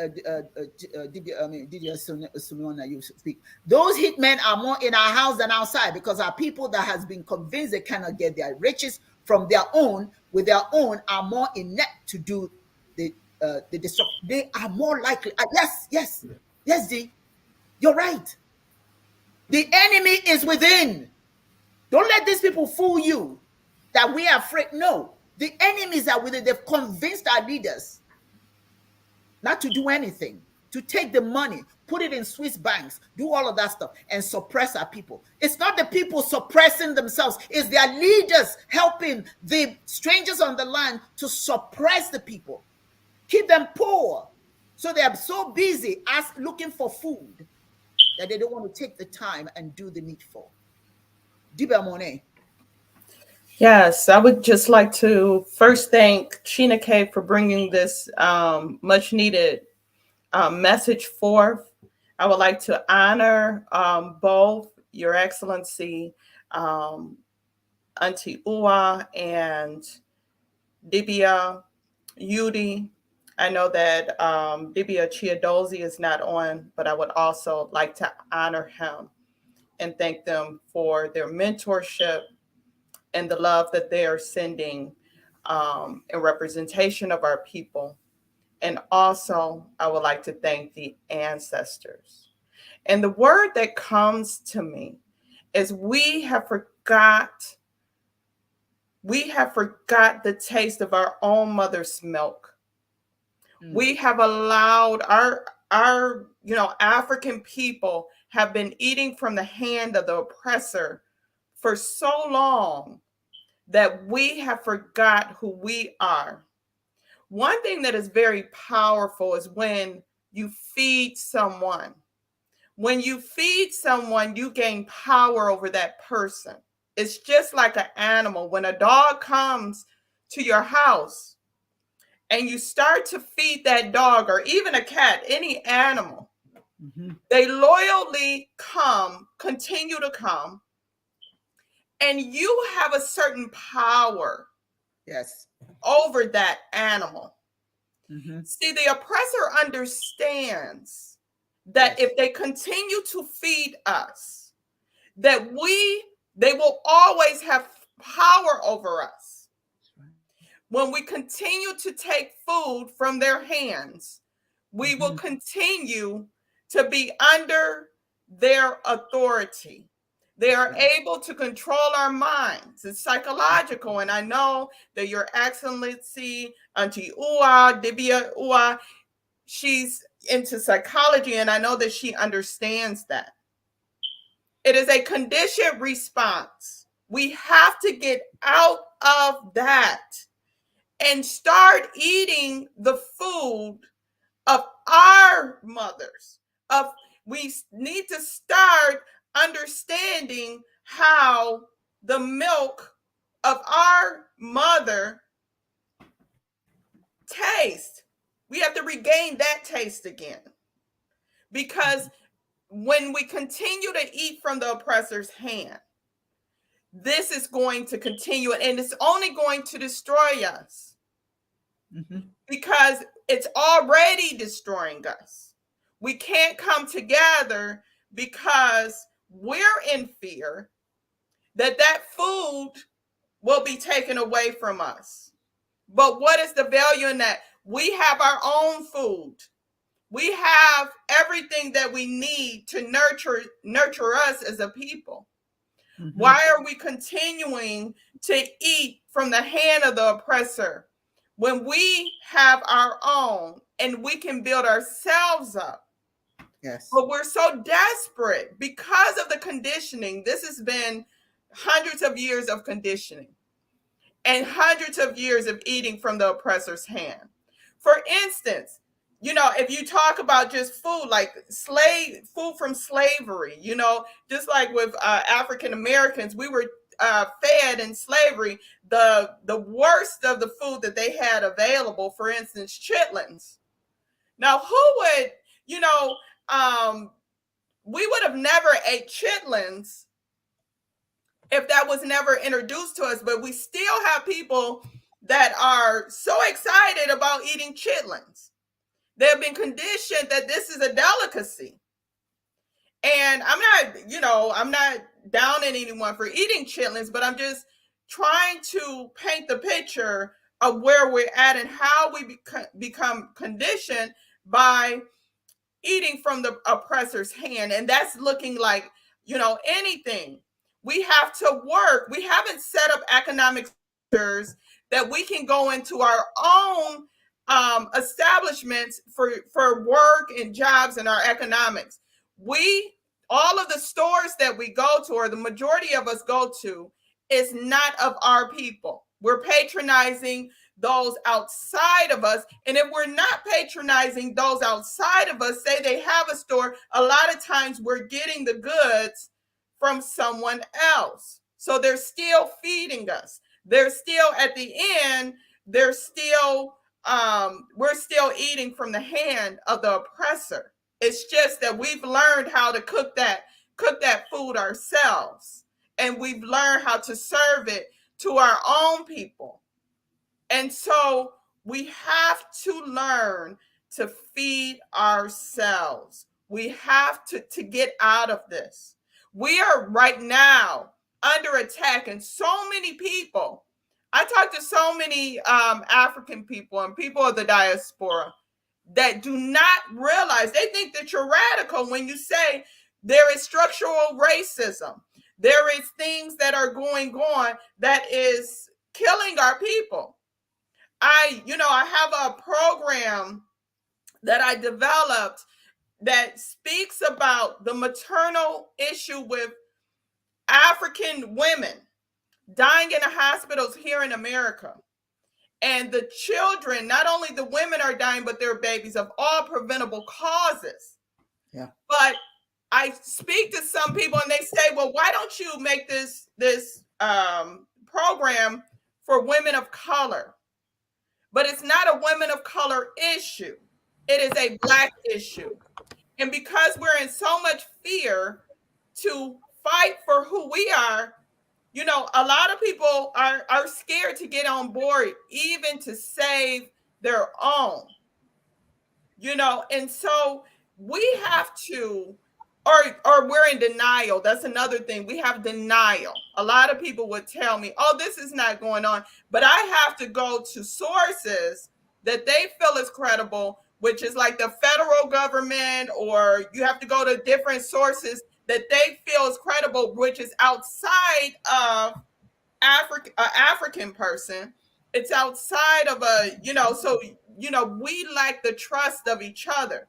S1: you speak. Those hitmen are more in our house than outside because our people that has been convinced they cannot get their riches from their own, with their own, are more inept to do the destruction. They are more likely. Yes, D. You're right. The enemy is within. Don't let these people fool you that we are afraid. No, the enemies are within. They've convinced our leaders not to do anything, to take the money, put it in Swiss banks, do all of that stuff, and suppress our people. It's not the people suppressing themselves. It's their leaders helping the strangers on the land to suppress the people, keep them poor. So they are so busy looking for food that they don't want to take the time and do the needful. Diba Monet.
S3: Yes, I would just like to first thank Chineke for bringing this much needed message forth. I would like to honor both Your Excellency, Auntie Uwa and Dibia Yudi. I know that Dibia Chiadozi is not on, but I would also like to honor him and thank them for their mentorship and the love that they are sending in representation of our people. And also, I would like to thank the ancestors. And the word that comes to me is we have forgot the taste of our own mother's milk. We have allowed our African people have been eating from the hand of the oppressor for so long that we have forgot who we are. One thing that is very powerful is when you feed someone. When you feed someone, you gain power over that person. It's just like an animal. When a dog comes to your house and you start to feed that dog, or even a cat, any animal, they loyally continue to come, and you have a certain power over that animal. See, the oppressor understands that if they continue to feed us, that they will always have power over us. When we continue to take food from their hands, we will continue to be under their authority. They are able to control our minds. It's psychological. And I know that Your Excellency, Auntie Ua, Dibia Ua, she's into psychology, and I know that she understands that. It is a conditioned response. We have to get out of that and start eating the food of our mothers. We need to start understanding how the milk of our mother tastes. We have to regain that taste again. Because when we continue to eat from the oppressor's hand, this is going to continue, and it's only going to destroy us. Because it's already destroying us. We can't come together because we're in fear that food will be taken away from us. But what is the value in that? We have our own food. We have everything that we need to nurture us as a people. Why are we continuing to eat from the hand of the oppressor when we have our own and we can build ourselves up? But we're so desperate because of the conditioning. This has been hundreds of years of conditioning and hundreds of years of eating from the oppressor's hand. For instance, if you talk about just food, like food from slavery, just like with African Americans, we were fed in slavery the worst of the food that they had available. For instance, chitlins. Now, who would, we would have never ate chitlins if that was never introduced to us, but we still have people that are so excited about eating chitlins. They have been conditioned that this is a delicacy. And I'm not downing anyone for eating chitlins, but I'm just trying to paint the picture of where we're at and how we become conditioned by eating from the oppressor's hand. And that's looking like, anything. We have to work. We haven't set up economic structures that we can go into our own establishments for work and jobs and our economics. All of the stores that we go to, or the majority of us go to, is not of our people. We're patronizing those outside of us. And if we're not patronizing those outside of us, say they have a store, a lot of times we're getting the goods from someone else. So they're still feeding us. They're still, at the end, we're still eating from the hand of the oppressor. It's just that we've learned how to cook that food ourselves. And we've learned how to serve it to our own people. And so we have to learn to feed ourselves. We have to get out of this. We are right now under attack, and so many people. I talk to so many African people and people of the diaspora that do not realize, they think that you're radical when you say there is structural racism. There is things that are going on that is killing our people. I have a program that I developed that speaks about the maternal issue with African women dying in the hospitals here in America. And the children, not only the women are dying, but their babies of all preventable causes.
S1: Yeah.
S3: But I speak to some people and they say, well, why don't you make this program for women of color? But it's not a women of color issue. It is a Black issue. And because we're in so much fear to fight for who we are, you know, a lot of people are scared to get on board, even to save their own, you know, and so we have to, or we're in denial. That's another thing. We have denial. A lot of people would tell me, oh, this is not going on, but I have to go to sources that they feel is credible, which is like the federal government, or you have to go to different sources that they feel is credible, which is outside of African person. It's outside of a, you know, so, you know, we lack the trust of each other.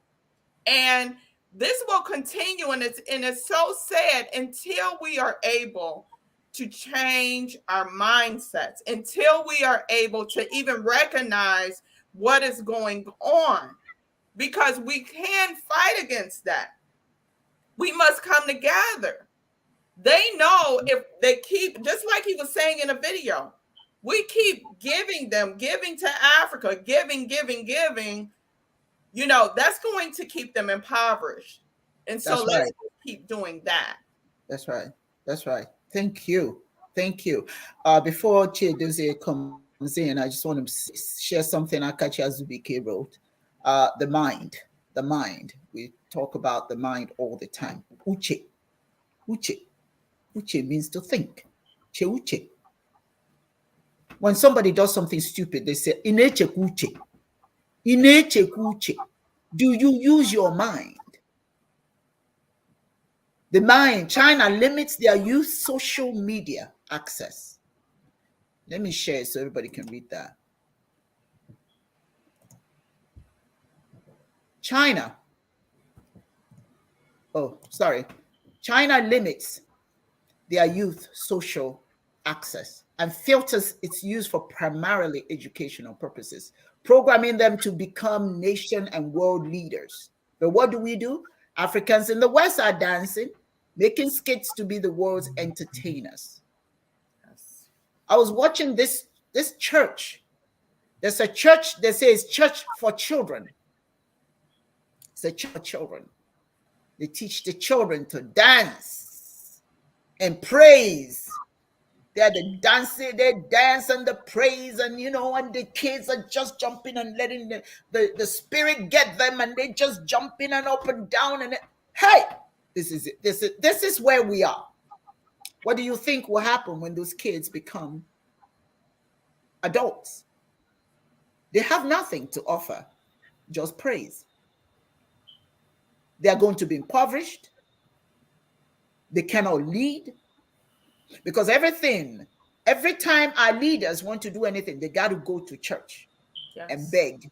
S3: And this will continue, and it's so sad until we are able to change our mindsets, until we are able to even recognize what is going on, because we can fight against that. We must come together. They know if they keep, just like he was saying in a video, we keep giving to Africa, giving, you know, that's going to keep them impoverished. And so let's keep doing that.
S1: That's right. That's right. Thank you. Thank you. Before Chidozie comes in, I just want to share something Akachi Azubike wrote. The mind. We talk about the mind all the time. Uche. Uche means to think. Uche. When somebody does something stupid, they say, Ineche uche. Ineche uche. Do you use your mind? The mind, China limits their youth social media access. Let me share it so everybody can read that. China limits their youth social access and filters its use for primarily educational purposes, programming them to become nation and world leaders. But what do? Africans in the West are dancing, making skits to be the world's entertainers. Yes. I was watching this church. There's a church that says church for children. It's a church for children. They teach the children to dance and praise. They're the dancing, they dance and the praise, and you know, and the kids are just jumping and letting the spirit get them, and they just jumping and up and down. And hey, this is it. This is where we are. What do you think will happen when those kids become adults? They have nothing to offer, just praise. They are going to be impoverished. They cannot lead. Because every time our leaders want to do anything, they got to go to church and beg.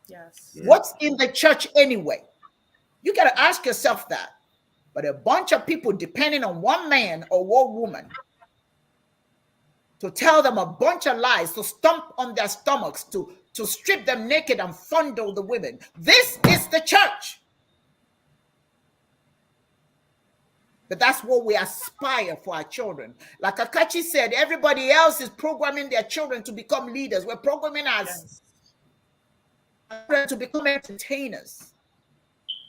S3: Yes.
S1: What's in the church anyway? You got to ask yourself that. But a bunch of people depending on one man or one woman to tell them a bunch of lies, to stomp on their stomachs, to strip them naked and fondle the women. This is the church. But that's what we aspire for our children. Like Akachi said, everybody else is programming their children to become leaders. We're programming us to become entertainers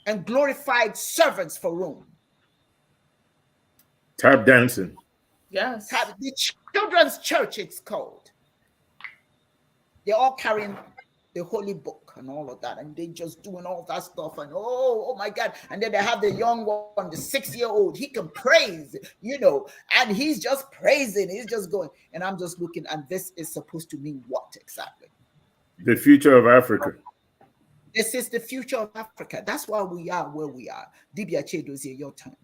S1: and glorified servants for Rome.
S2: Tap dancing.
S3: Yes.
S1: The children's church, it's called. They're all carrying the holy book and all of that, and they just doing all that stuff, and oh my God. And then they have the young one, the 6-year-old, he can praise, you know, and he's just praising, he's just going, and I'm just looking, and this is supposed to mean what exactly?
S2: The future of Africa.
S1: This is the future of Africa. That's why we are where we are. Dibia Chidozie, your turn.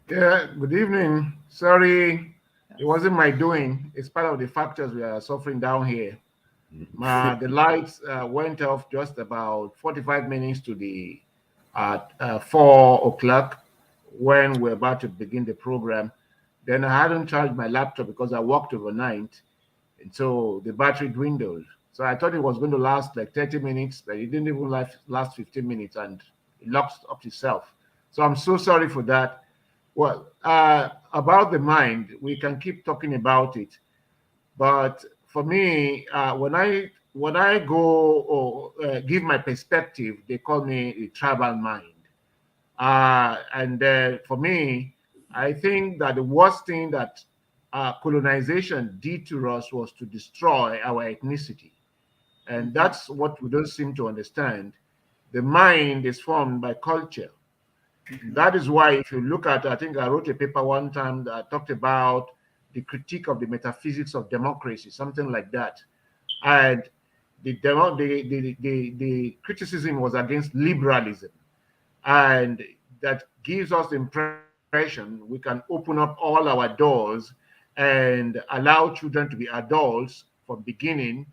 S4: Yeah, good evening. Sorry, it wasn't my doing. It's part of the factors we are suffering down here. The lights went off just about 45 minutes to the 4 o'clock when we're about to begin the program. Then I hadn't charged my laptop because I worked overnight, and so the battery dwindled. So I thought it was going to last like 30 minutes, but it didn't even last 15 minutes, and it locked up itself. So I'm so sorry for that. Well, about the mind, we can keep talking about it, but for me, when I go or give my perspective, they call me a tribal mind. And for me, I think that the worst thing that colonization did to us was to destroy our ethnicity. And that's what we don't seem to understand. The mind is formed by culture. That is why, if you look at, I think I wrote a paper one time that talked about the critique of the metaphysics of democracy, something like that. And the criticism was against liberalism. And that gives us the impression we can open up all our doors and allow children to be adults from beginning,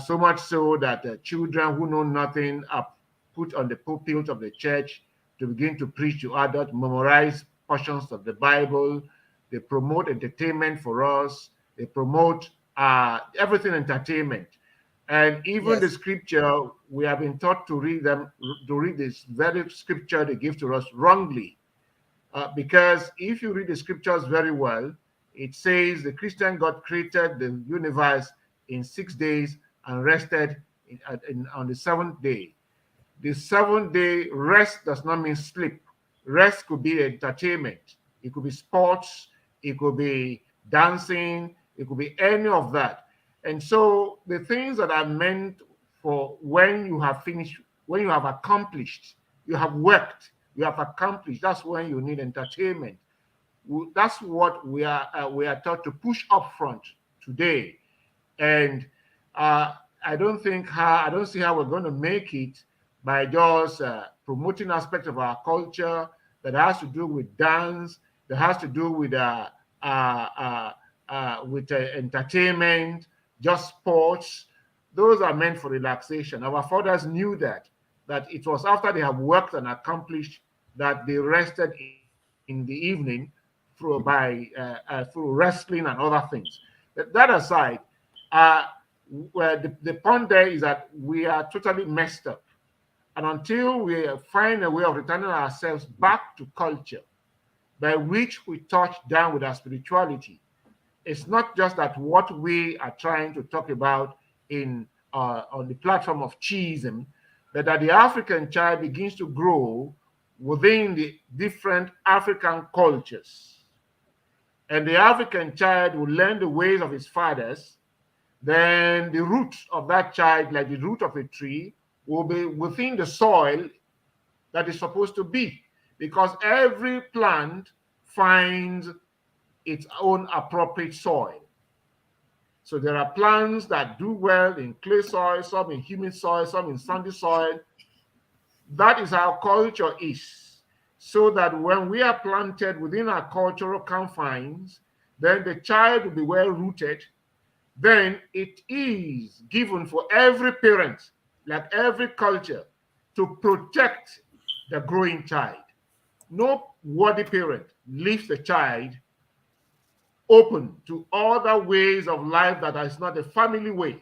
S4: so much so that children who know nothing are put on the pulpit of the church to begin to preach to adults, memorize portions of the Bible. They promote entertainment for us. They promote everything entertainment. And even the scripture, we have been taught to read this very scripture they give to us wrongly. Because if you read the scriptures very well, it says the Christian God created the universe in 6 days and rested on the seventh day. The 7th-day rest does not mean sleep. Rest could be entertainment. It could be sports. It could be dancing. It could be any of that. And so the things that are meant for when you have finished, when you have accomplished, you have worked, you have accomplished, that's when you need entertainment. That's what we are taught to push up front today. And I don't see how we're going to make it by just promoting aspects of our culture that has to do with dance, that has to do with entertainment, just sports. Those are meant for relaxation. Our fathers knew that it was after they have worked and accomplished that they rested in the evening through wrestling and other things. That aside, the point there is that we are totally messed up. And until we find a way of returning ourselves back to culture by which we touch down with our spirituality, it's not just that what we are trying to talk about on the platform of Chiism, but that the African child begins to grow within the different African cultures. And the African child will learn the ways of his fathers. Then the root of that child, like the root of a tree, will be within the soil that is supposed to be, because every plant finds its own appropriate soil. So there are plants that do well in clay soil, some in humid soil, some in sandy soil. That is how culture is. So that when we are planted within our cultural confines, then the child will be well rooted. Then it is given for every parent, like every culture, to protect the growing child. No worthy parent leaves the child open to other ways of life that is not the family way.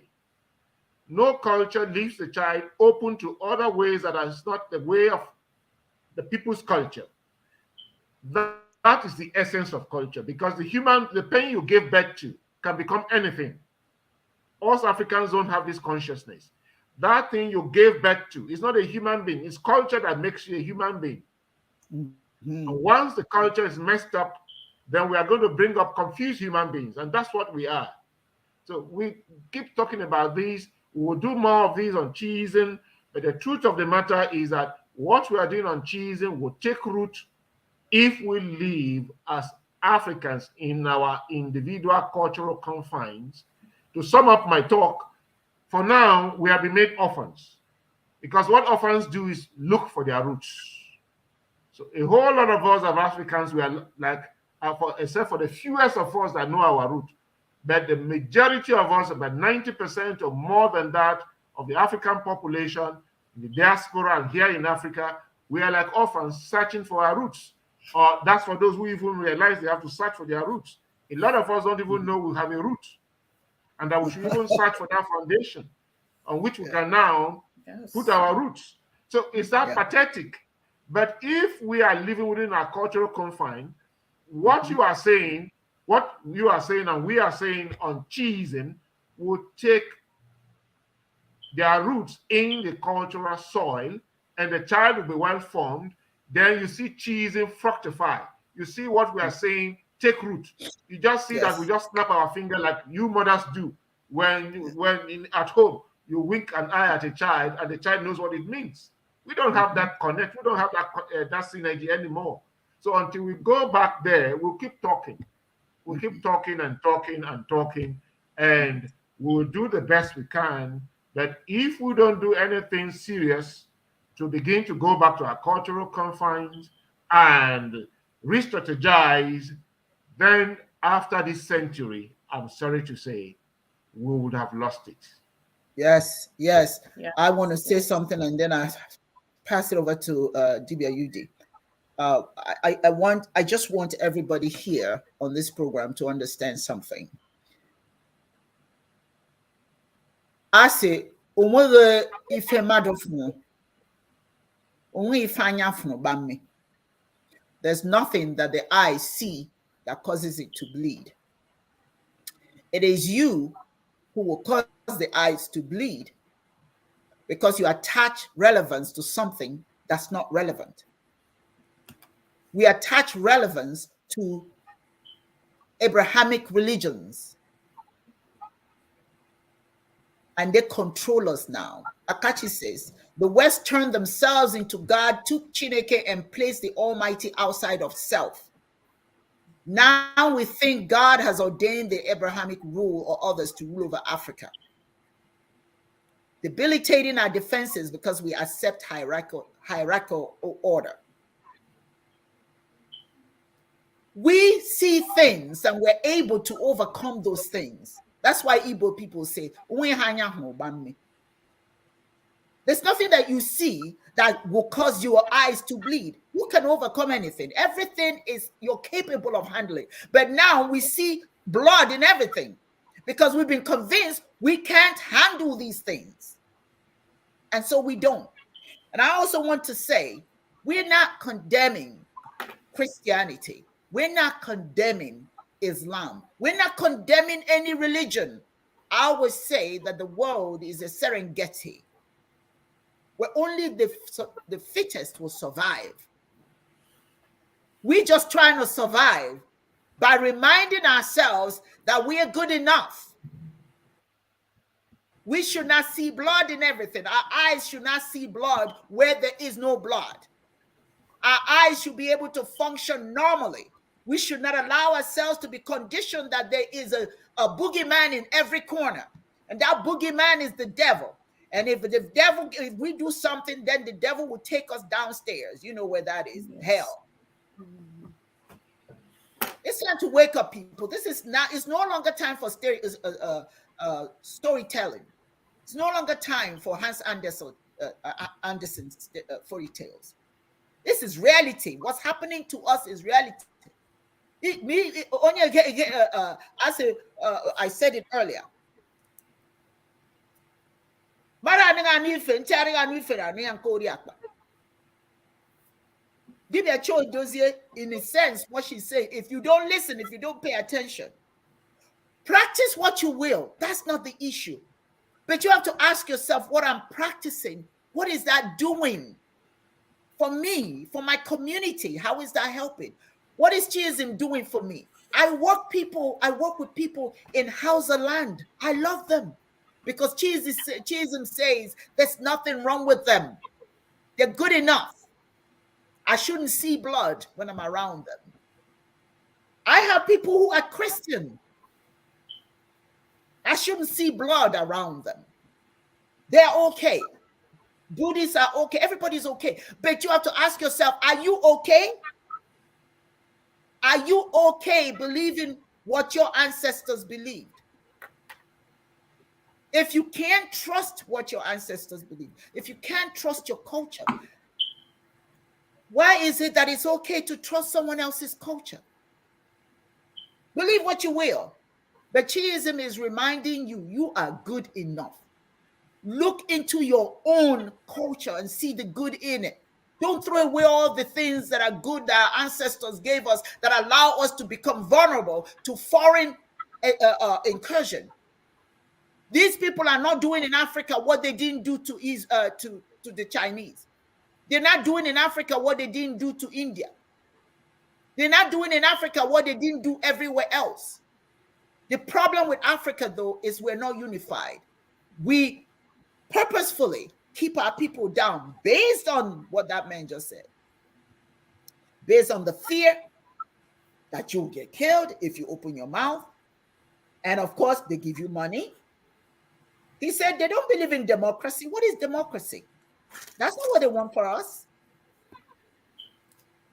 S4: No culture leaves the child open to other ways that is not the way of the people's culture. That is the essence of culture, because the pain you give birth to can become anything. Us Africans don't have this consciousness. That thing you gave birth to is not a human being. It's culture that makes you a human being. And once the culture is messed up, then we are going to bring up confused human beings. And that's what we are. So we keep talking about this. We will do more of these on Chiism. But the truth of the matter is that what we are doing on Chiism will take root if we live as Africans in our individual cultural confines. To sum up my talk, for now, we have been made orphans, because what orphans do is look for their roots. So a whole lot of us as Africans, we are like, except for the fewest of us that know our root, But the majority of us, about 90% or more than that, of the African population, the diaspora and here in Africa, we are like orphans searching for our roots. Or that's for those who even realize they have to search for their roots. A lot of us don't even know we have a root, and that we should even search for that foundation on which we can now put our roots. So it's that pathetic. But if we are living within our cultural confine, what you are saying and we are saying on Chiism will take their roots in the cultural soil, and the child will be well formed. Then you see Chiism fructify. You see what we are saying take root. You just see that we just snap our finger like you mothers do at home. You wink an eye at a child and the child knows what it means. We don't have that connect. We don't have that synergy anymore. So until we go back there, we'll keep talking. We'll keep talking and talking and talking, and we'll do the best we can. But if we don't do anything serious to begin to go back to our cultural confines and re-strategize, then after this century, I'm sorry to say, we would have lost it.
S1: Yes. I want to say something, and then I pass it over to Dibia Yudi. I just want everybody here on this program to understand something. I say, there's nothing that the eyes see that causes it to bleed. It is you who will cause the eyes to bleed because you attach relevance to something that's not relevant. We attach relevance to Abrahamic religions, and they control us now. Akachi says, the West turned themselves into God, took Chineke, and placed the Almighty outside of self. Now we think God has ordained the Abrahamic rule or others to rule over Africa, debilitating our defenses because we accept hierarchical order. We see things and we're able to overcome those things. That's why Igbo people say, there's nothing that you see that will cause your eyes to bleed. You can overcome anything. Everything is you're capable of handling. But now we see blood in everything because we've been convinced we can't handle these things. And so we don't. And I also want to say, we're not condemning Christianity. We're not condemning Islam. We're not condemning any religion. I always say that the world is a Serengeti, where only the fittest will survive. We're just trying to survive by reminding ourselves that we are good enough. We should not see blood in everything. Our eyes should not see blood where there is no blood. Our eyes should be able to function normally. We should not allow ourselves to be conditioned that there is a boogeyman in every corner. And that boogeyman is the devil. And if we do something, then the devil will take us downstairs. You know where that is, hell. It's time to wake up, people. It's no longer time for storytelling. It's no longer time for Hans Andersen's fairy tales. This is reality. What's happening to us is reality. I said it earlier. In a sense, what she's saying, if you don't listen, if you don't pay attention, practice what you will. That's not the issue. But you have to ask yourself, what I'm practicing, what is that doing for me, for my community? How is that helping? What is Chiism doing for me? I work with people in Hausa land. I love them because Chiism says there's nothing wrong with them. They're good enough. I shouldn't see blood when I'm around them. I have people who are Christian. I shouldn't see blood around them. They're okay. Buddhists are okay. Everybody's okay. But you have to ask yourself, are you okay? Are you okay believing what your ancestors believed? If you can't trust what your ancestors believe, if you can't trust your culture, why is it that it's okay to trust someone else's culture? Believe what you will, but Chiism is reminding you, you are good enough. Look into your own culture and see the good in it. Don't throw away all the things that are good that our ancestors gave us that allow us to become vulnerable to foreign incursion. These people are not doing in Africa what they didn't do to the Chinese. They're not doing in Africa what they didn't do to India. They're not doing in Africa what they didn't do everywhere else. The problem with Africa, though, is we're not unified. We purposefully keep our people down based on what that man just said. Based on the fear that you'll get killed if you open your mouth. And of course, they give you money. He said they don't believe in democracy. What is democracy? That's not what they want for us.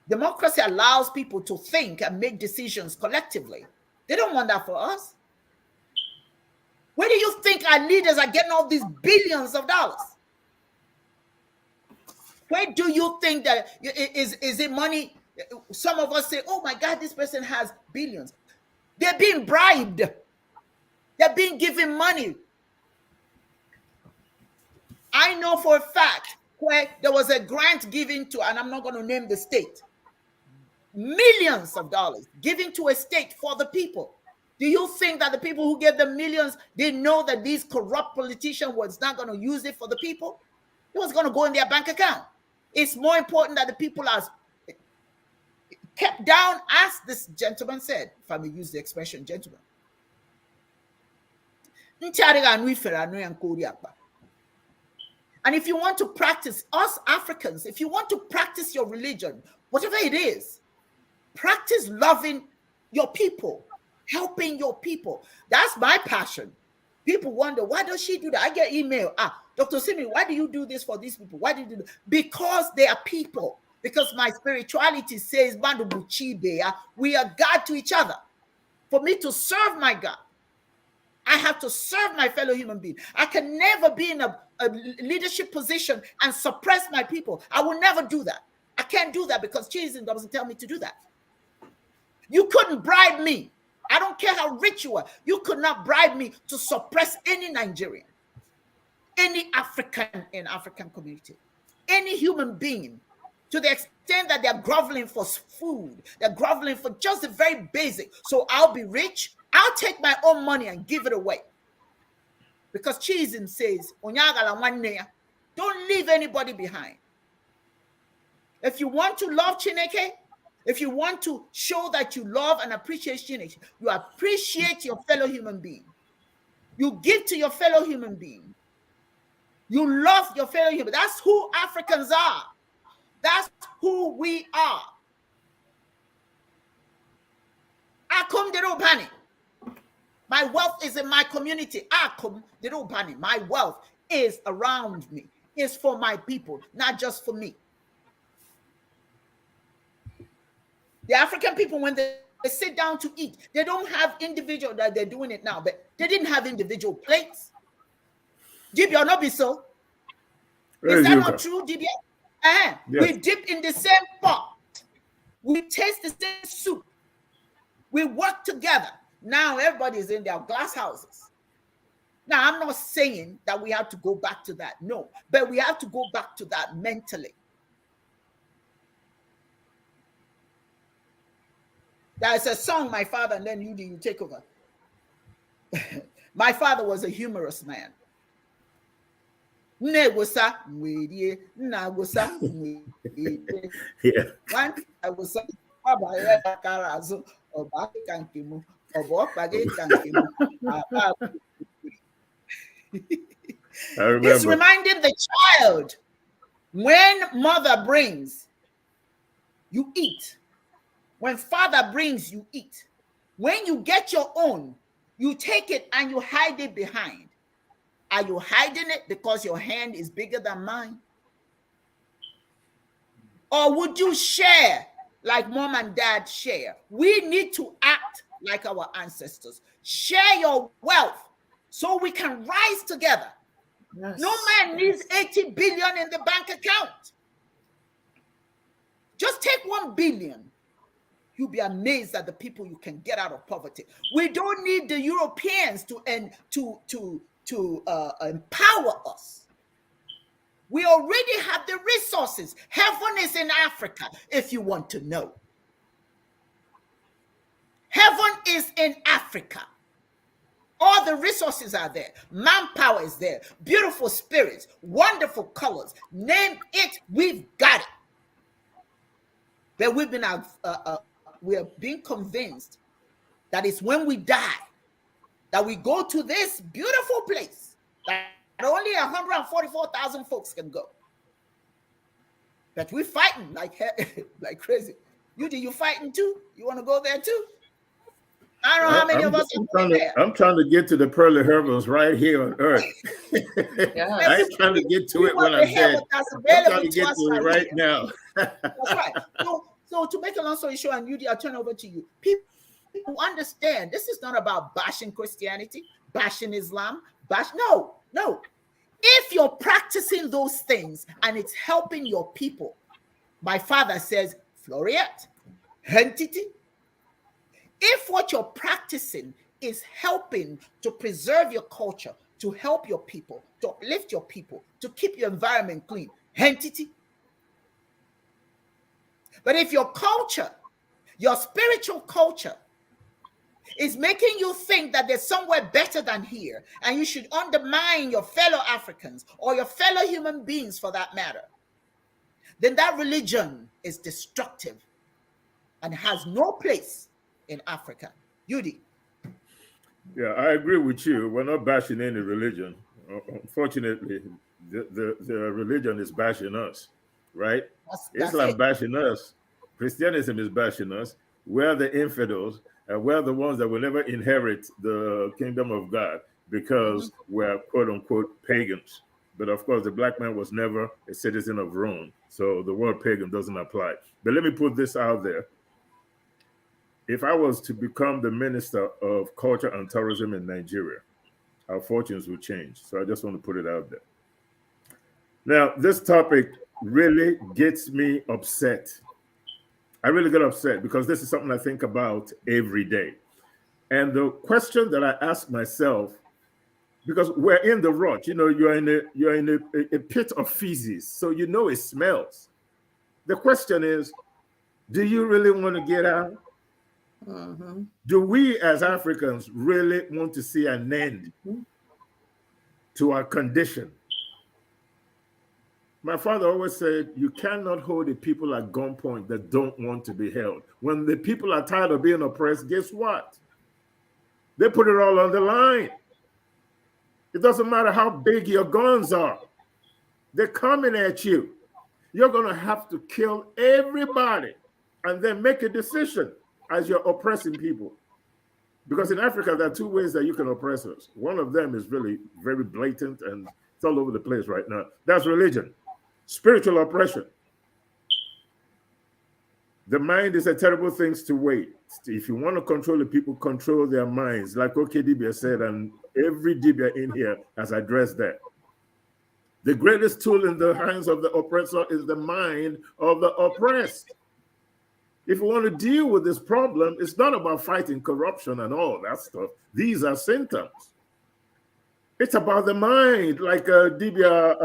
S1: Democracy allows people to think and make decisions collectively. They don't want that for us. Where do you think our leaders are getting all these billions of dollars? Where do you think that is it money? Some of us say, oh my God, this person has billions. They're being bribed. They're being given money. I know for a fact where there was a grant given to, and I'm not going to name the state, millions of dollars given to a state for the people. Do you think that the people who gave them millions, they know that these corrupt politician was not going to use it for the people? It was going to go in their bank account. It's more important that the people are kept down, as this gentleman said, if I may use the expression gentleman. And if you want to practice, us Africans, if you want to practice your religion, whatever it is, practice loving your people, helping your people. That's my passion. People wonder, why does she do that? I get email, Dr. Simi, why do you do this for these people? Why do you do that? Because they are people. Because my spirituality says, we are God to each other. For me to serve my God, I have to serve my fellow human being. I can never be in a leadership position and suppress my people. I will never do that. I can't do that because Chiism doesn't tell me to do that. You couldn't bribe me. I don't care how rich you are. You could not bribe me to suppress any Nigerian, any African in African community, any human being, to the extent that they're groveling for food. They're groveling for just the very basic. So I'll be rich. I'll take my own money and give it away. Because Chiism says, don't leave anybody behind. If you want to love Chineke, if you want to show that you love and appreciate Chineke, you appreciate your fellow human being. You give to your fellow human being. You love your fellow human. That's who Africans are. That's who we are. Akum derobani. My wealth is in my community. Akum derobani. My wealth is around me. It's for my people, not just for me. The African people, when they sit down to eat, they don't have individual, that they're doing it now, but they didn't have individual plates. Dibia, not be so. Is that not true, Dibia? Yes. We dip in the same pot. We taste the same soup. We work together. Now everybody's in their glass houses. Now, I'm not saying that we have to go back to that. No, but we have to go back to that mentally. There's a song, My Father, and then you take over. My father was a humorous man. Yeah. Once I was It's reminding the child, when mother brings, you eat. When father brings, you eat. When you get your own, you take it and you hide it behind. Are you hiding it because your hand is bigger than mine? Or would you share like mom and dad share? We need to act like our ancestors. Share your wealth so we can rise together.
S3: Yes.
S1: No man needs 80 billion in the bank account. Just take 1 billion. You'll be amazed at the people you can get out of poverty. We don't need the Europeans to empower us. We already have the resources. Heaven is in Africa, if you want to know. Heaven is in Africa. All the resources are there. Manpower is there. Beautiful spirits, wonderful colors. Name it, we've got it. But we are being convinced that it's when we die that we go to this beautiful place that only 144,000 folks can go. But we're fighting like crazy. You fighting too? You want to go there too? I don't know how many of us are going there.
S2: I'm trying to get to the pearly herbals right here on earth. I ain't trying to get to it when I'm dead. I'm trying to get to it right now.
S1: That's right. So to make a long story short, and Yudi, I'll turn over to you. People understand this is not about bashing Christianity, bashing Islam, no. If you're practicing those things and it's helping your people, my father says, Floriette, entity. If what you're practicing is helping to preserve your culture, to help your people, to uplift your people, to keep your environment clean, entity. But if your culture, your spiritual culture, is making you think that there's somewhere better than here, and you should undermine your fellow Africans or your fellow human beings for that matter, then that religion is destructive and has no place in Africa. Yudi.
S2: Yeah, I agree with you. We're not bashing any religion. Unfortunately, the religion is bashing us, right?
S1: That's
S2: Islam
S1: it.
S2: bashing us. Christianism is bashing us. We're the infidels, and we're the ones that will never inherit the kingdom of God because we're quote unquote pagans. But of course, the black man was never a citizen of Rome, so the word pagan doesn't apply. But let me put this out there. If I was to become the Minister of Culture and Tourism in Nigeria, our fortunes would change. So I just want to put it out there. Now, this topic really gets me upset. I really get upset because this is something I think about every day. And the question that I ask myself, because we're in the rut, you're in a pit of feces, so you know it smells. The question is, do you really want to get out? Do we as Africans really want to see an end to our condition? My father always said, you cannot hold the people at gunpoint that don't want to be held. When the people are tired of being oppressed, guess what? They put it all on the line. It doesn't matter how big your guns are. They're coming at you. You're going to have to kill everybody and then make a decision as you're oppressing people. Because in Africa, there are two ways that you can oppress us. One of them is really very blatant and it's all over the place right now. That's religion. Spiritual oppression. The mind is a terrible thing to wait. If you want to control the people, control their minds. Like Dibia said, and every Dibia in here has addressed that. The greatest tool in the hands of the oppressor is the mind of the oppressed. If you want to deal with this problem, it's not about fighting corruption and all that stuff. These are symptoms. It's about the mind, like Dibia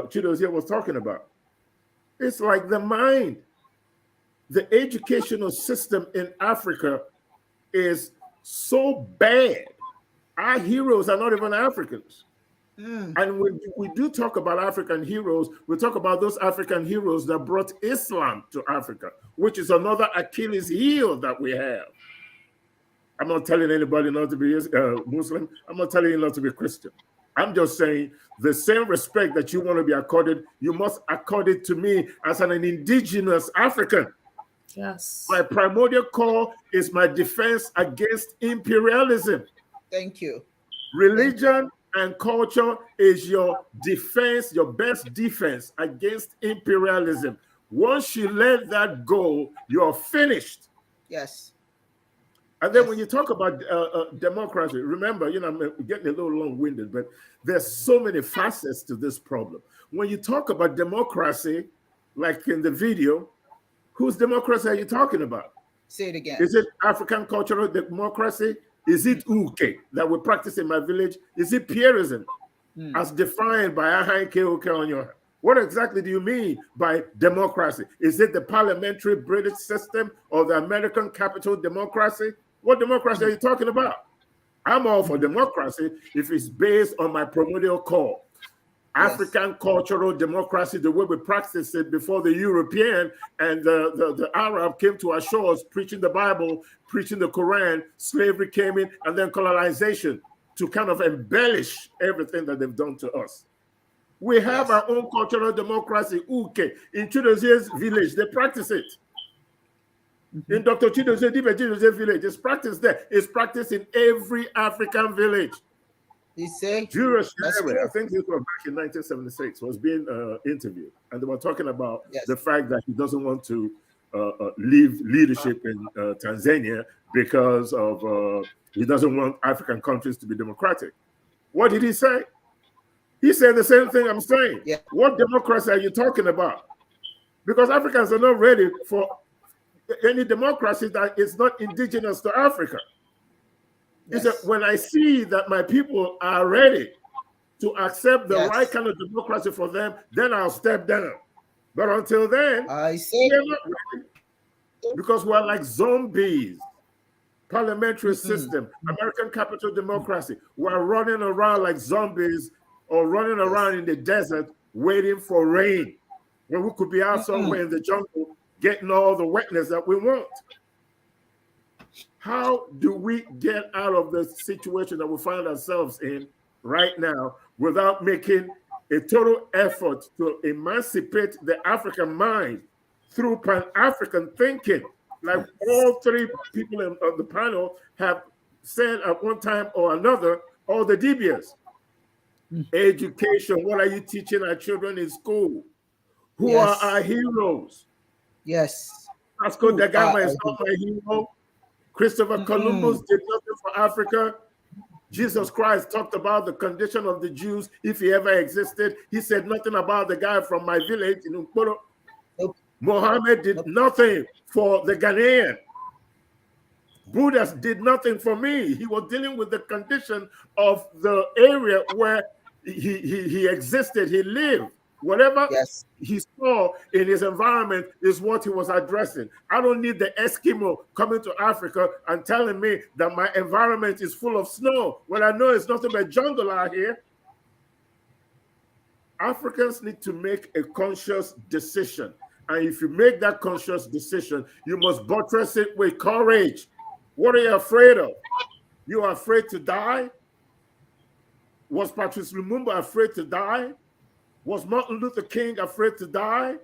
S2: Chidos here was talking about. It's like the mind. The educational system in Africa is so bad. Our heroes are not even Africans. And when we do talk about African heroes, we talk about those African heroes that brought Islam to Africa, which is another Achilles heel that we have. I'm not telling anybody not to be Muslim. I'm not telling you not to be Christian. I'm just saying the same respect that you want to be accorded, you must accord it to me as an indigenous African.
S3: Yes.
S2: My primordial call is my defense against imperialism.
S1: Thank you.
S2: Religion and culture is your defense, your best defense against imperialism. Once you let that go, you're finished.
S1: Yes.
S2: And then when you talk about democracy, remember, you know, I'm getting a little long-winded, but there's so many facets to this problem. When you talk about democracy, like in the video, whose democracy are you talking about?
S1: Say it again.
S2: Is it African cultural democracy? Is it uke that we practice in my village? Is it Pierreism as defined by Ahai Keoke Onyoha? What exactly do you mean by democracy? Is it the parliamentary British system or the American capital democracy? What democracy are you talking about? I'm all for democracy if it's based on my primordial core. African cultural democracy, the way we practiced it before the European and the Arab came to our shores preaching the Bible, preaching the Quran, slavery came in, and then colonization to kind of embellish everything that they've done to us. We have our own cultural democracy, Uke. In Chidoze's village, they practice it. In Dr. Chidoze's village, it's practiced there. It's practiced in every African village.
S1: You say?
S2: Julius Nyerere, I think this was back in 1976, was being interviewed. And they were talking about the fact that he doesn't want to leave leadership in Tanzania because of he doesn't want African countries to be democratic. What did he say? He said the same thing I'm saying.
S1: Yeah.
S2: What democracy are you talking about? Because Africans are not ready for any democracy that is not indigenous to Africa. He said, when I see that my people are ready to accept the right kind of democracy for them, then I'll step down. But until then,
S1: I see.
S2: they're not ready. Because we're like zombies. Parliamentary system, American capital democracy. We're running around like zombies or running around in the desert waiting for rain when we could be out somewhere in the jungle getting all the wetness that we want. How do we get out of the situation that we find ourselves in right now without making a total effort to emancipate the African mind through Pan-African thinking? Like all three people on the panel have said at one time or another, all the DBS. Education, what are you teaching our children in school? Who are our heroes?
S1: Yes.
S2: Vasco da Gama is not my hero. Christopher Columbus did nothing for Africa. Jesus Christ talked about the condition of the Jews if he ever existed. He said nothing about the guy from my village in Nkporo. Mohammed did nothing for the Ghanaian. Buddha did nothing for me. He was dealing with the condition of the area where he existed, he lived. Whatever he saw in his environment is what he was addressing. I don't need the Eskimo coming to Africa and telling me that my environment is full of snow when I know it's nothing but jungle out here. Africans need to make a conscious decision. And if you make that conscious decision, you must buttress it with courage. What are you afraid of? You are afraid to die? Was Patrice Lumumba afraid to die? Was Martin Luther King afraid to die?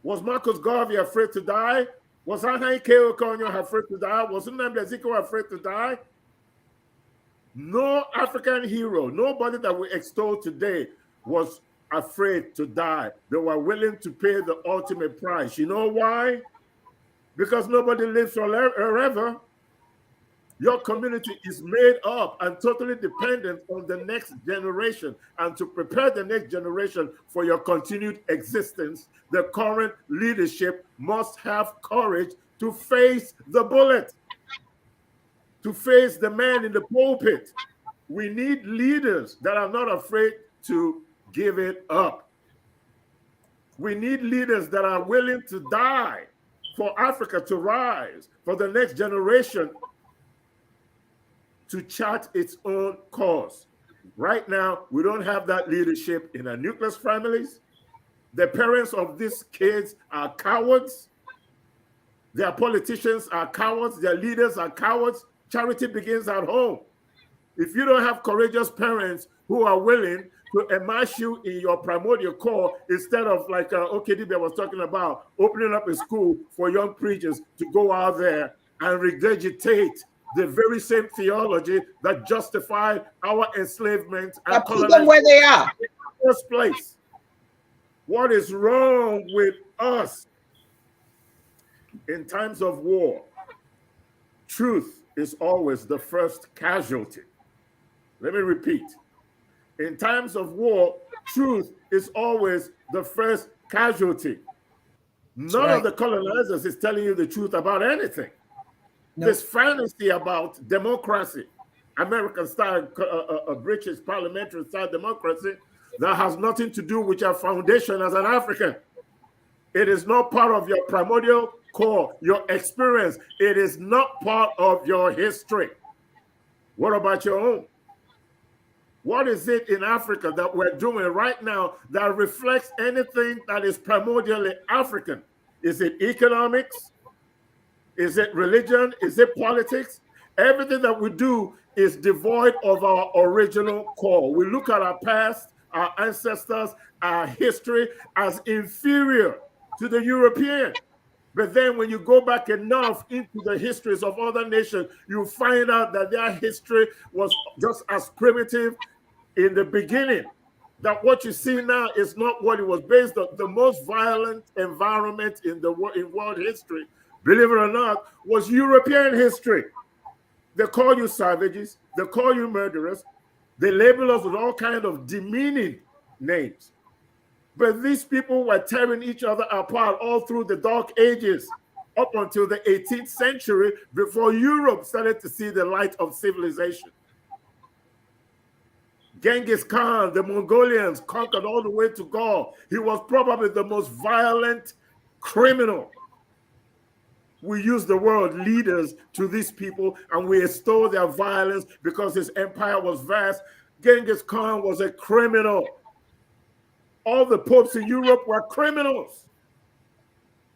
S2: Was Marcus Garvey afraid to die? Was Ahai Keoke Onyoha afraid to die? Was Nnamdi Azikiwe afraid to die? No African hero, nobody that we extol today was afraid to die. They were willing to pay the ultimate price. You know why? Because nobody lives forever. Your community is made up and totally dependent on the next generation. And to prepare the next generation for your continued existence, the current leadership must have courage to face the bullet, to face the man in the pulpit. We need leaders that are not afraid to give it up. We need leaders that are willing to die for Africa to rise, for the next generation to chart its own course. Right now, we don't have that leadership in our nucleus families. The parents of these kids are cowards. Their politicians are cowards. Their leaders are cowards. Charity begins at home. If you don't have courageous parents who are willing to immerse you in your primordial core, instead of like Okedibia was talking about, opening up a school for young preachers to go out there and regurgitate the very same theology that justified our enslavement and
S1: put them where they are
S2: in the first place. What is wrong with us in times of war? truth is always the first casualty. Let me repeat. In times of war, truth is always the first casualty. None of the colonizers is telling you the truth about anything. No. This fantasy about democracy, American style, British parliamentary style democracy, that has nothing to do with your foundation as an African. It is not part of your primordial core, your experience. It is not part of your history. What about your own? What is it in Africa that we're doing right now that reflects anything that is primordially African? Is it economics? Is it religion? Is it politics? Everything that we do is devoid of our original core. We look at our past, our ancestors, our history as inferior to the European. But then when you go back enough into the histories of other nations, you find out that their history was just as primitive in the beginning. That what you see now is not what it was based on. The most violent environment in world history, believe it or not, was European history. They call you savages, they call you murderers, they label us with all kinds of demeaning names. But these people were tearing each other apart all through the Dark Ages, up until the 18th century, before Europe started to see the light of civilization. Genghis Khan, the Mongolians, conquered all the way to Gaul. He was probably the most violent criminal. We use the word leaders to these people, and we extol their violence because his empire was vast. Genghis Khan was a criminal. All the popes in Europe were criminals.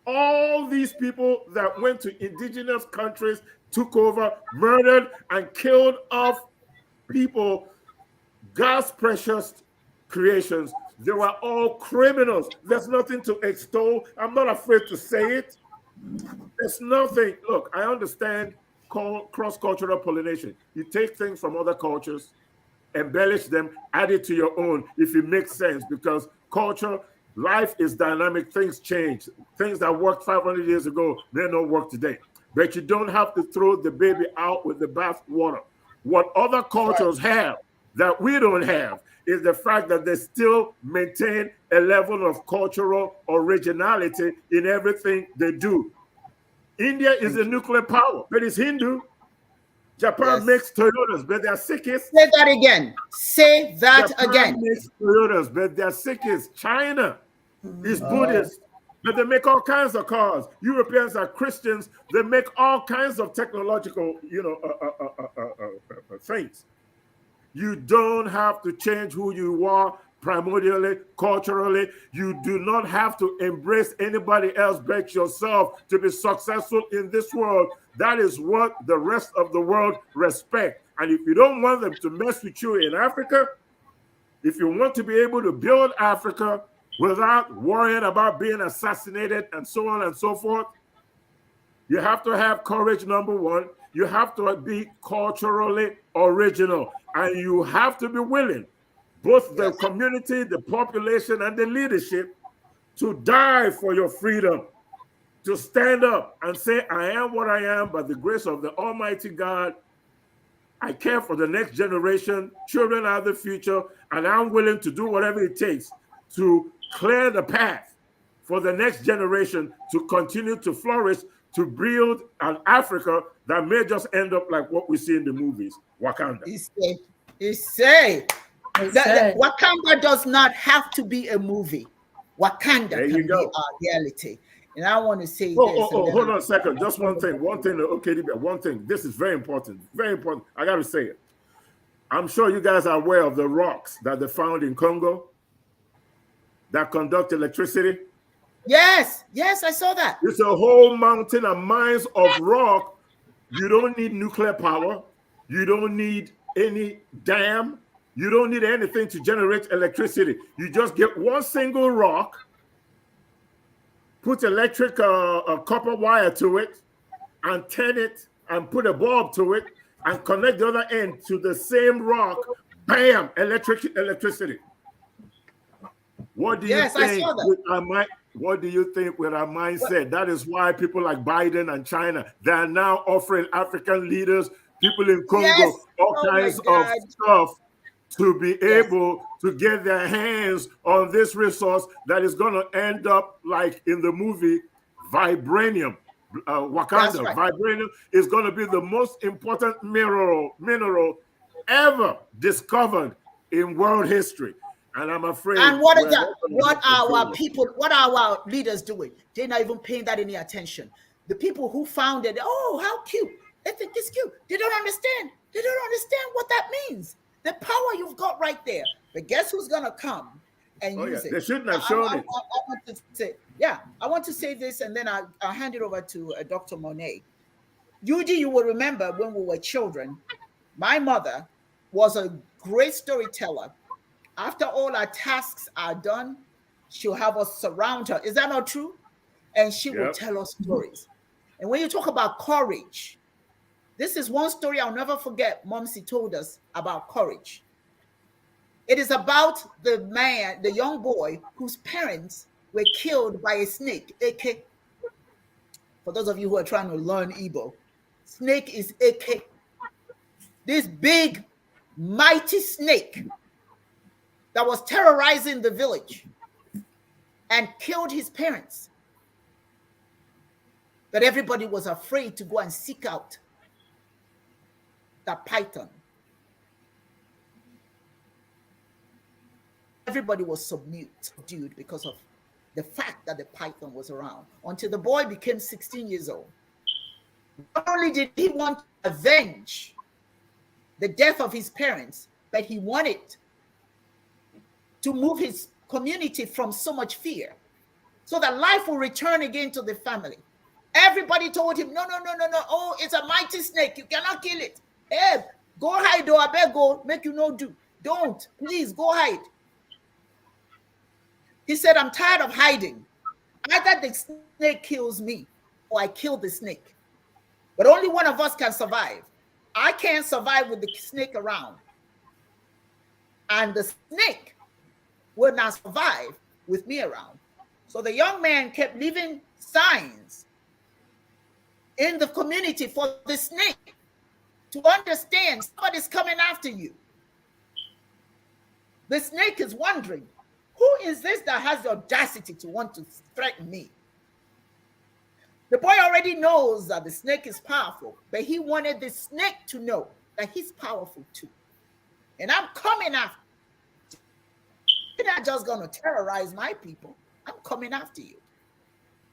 S2: All these people that went to indigenous countries, took over, murdered, and killed off people, God's precious creations, they were all criminals. There's nothing to extol. I'm not afraid to say it. There's nothing. Look, I understand cross-cultural pollination. You take things from other cultures, embellish them, add it to your own if it makes sense, because culture, life is dynamic. Things change. Things that worked 500 years ago may not work today. But you don't have to throw the baby out with the bath water. What other cultures have that we don't have is the fact that they still maintain a level of cultural originality in everything they do. India is a nuclear power, but it's Hindu. Japan makes Toyotas, but they're sickest.
S1: Say that again. Say that
S2: Japan
S1: again.
S2: Makes Toyotas, but they're sickest. China is Buddhist, but they make all kinds of cars. Europeans are Christians. They make all kinds of technological, things. You don't have to change who you are primordially, culturally. You do not have to embrace anybody else but yourself to be successful in this world. That is what the rest of the world respect. And if you don't want them to mess with you in Africa, if you want to be able to build Africa without worrying about being assassinated and so on and so forth, you have to have courage, number one. You have to be culturally original. And you have to be willing, both the community, the population, and the leadership, to die for your freedom, to stand up and say, I am what I am by the grace of the Almighty God. I care for the next generation. Children are the future, and I'm willing to do whatever it takes to clear the path for the next generation to continue to flourish, to build an Africa that may just end up like what we see in the movies, Wakanda.
S1: He say that Wakanda does not have to be a movie. Wakanda can be our reality. And I want to say this.
S2: Hold on a second. Just one thing. Okay, one thing. This is very important. Very important. I got to say it. I'm sure you guys are aware of the rocks that they found in Congo that conduct electricity.
S1: Yes, I saw that.
S2: It's a whole mountain and mines of rock. You don't need nuclear power. You don't need any dam. You don't need anything to generate electricity. You just get one single rock, put electric copper wire to it, and turn it, and put a bulb to it, and connect the other end to the same rock. Bam! Electricity. What do you think? what do you think with our mindset? That is why people like Biden and China, they are now offering African leaders, people in Congo,
S1: Yes.
S2: all
S1: Oh my
S2: kinds of
S1: God.
S2: stuff to be
S1: Yes.
S2: able to get their hands on this resource that is going to end up like in the movie Vibranium. Wakanda.
S1: Right.
S2: Vibranium is going to be the most important mineral ever discovered in world history. And I'm afraid.
S1: And what is that? What are our people, what are our leaders doing? They're not even paying that any attention. The people who found it, oh, how cute. They think it's cute. They don't understand. They don't understand what that means. The power you've got right there. But guess who's going to come and use it?
S2: They shouldn't have shown it.
S1: I want to say, I want to say this, and then I'll hand it over to Dr. Monet. Judy, you will remember when we were children, my mother was a great storyteller. After all our tasks are done, she'll have us surround her. Is that not true? And she will tell us stories. And when you talk about courage, this is one story I'll never forget. Momsy told us about courage. It is about the young boy whose parents were killed by a snake. Eke. For those of you who are trying to learn Igbo, snake is Eke. This big, mighty snake that was terrorizing the village and killed his parents. But everybody was afraid to go and seek out that python. Everybody was subdued because of the fact that the python was around, until the boy became 16 years old. Not only did he want to avenge the death of his parents, but he wanted to move his community from so much fear so that life will return again to the family. Everybody told him, no. Oh, it's a mighty snake. You cannot kill it. Hey, go hide, or I beg go, make you no do. Don't, please go hide. He said, I'm tired of hiding. Either the snake kills me or I kill the snake. But only one of us can survive. I can't survive with the snake around. And the snake will not survive with me around. So the young man kept leaving signs in the community for the snake to understand somebody's coming after you. The snake is wondering, who is this that has the audacity to want to threaten me? The boy already knows that the snake is powerful, but he wanted the snake to know that he's powerful too. And I'm coming after you. You're not just going to terrorize my people. I'm coming after you.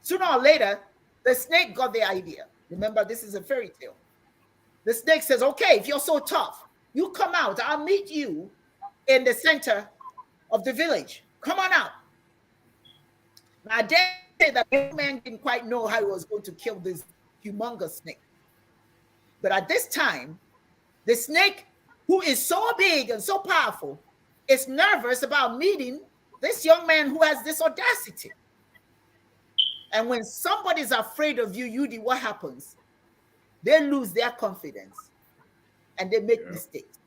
S1: Sooner or later, the snake got the idea. Remember, this is a fairy tale. The snake says, okay, if you're so tough, you come out. I'll meet you in the center of the village. Come on out. Now, I dare say that the man didn't quite know how he was going to kill this humongous snake. But at this time, the snake, who is so big and so powerful, is nervous about meeting this young man who has this audacity. And when somebody's afraid of you, Yudi, what happens? They lose their confidence and they make mistakes.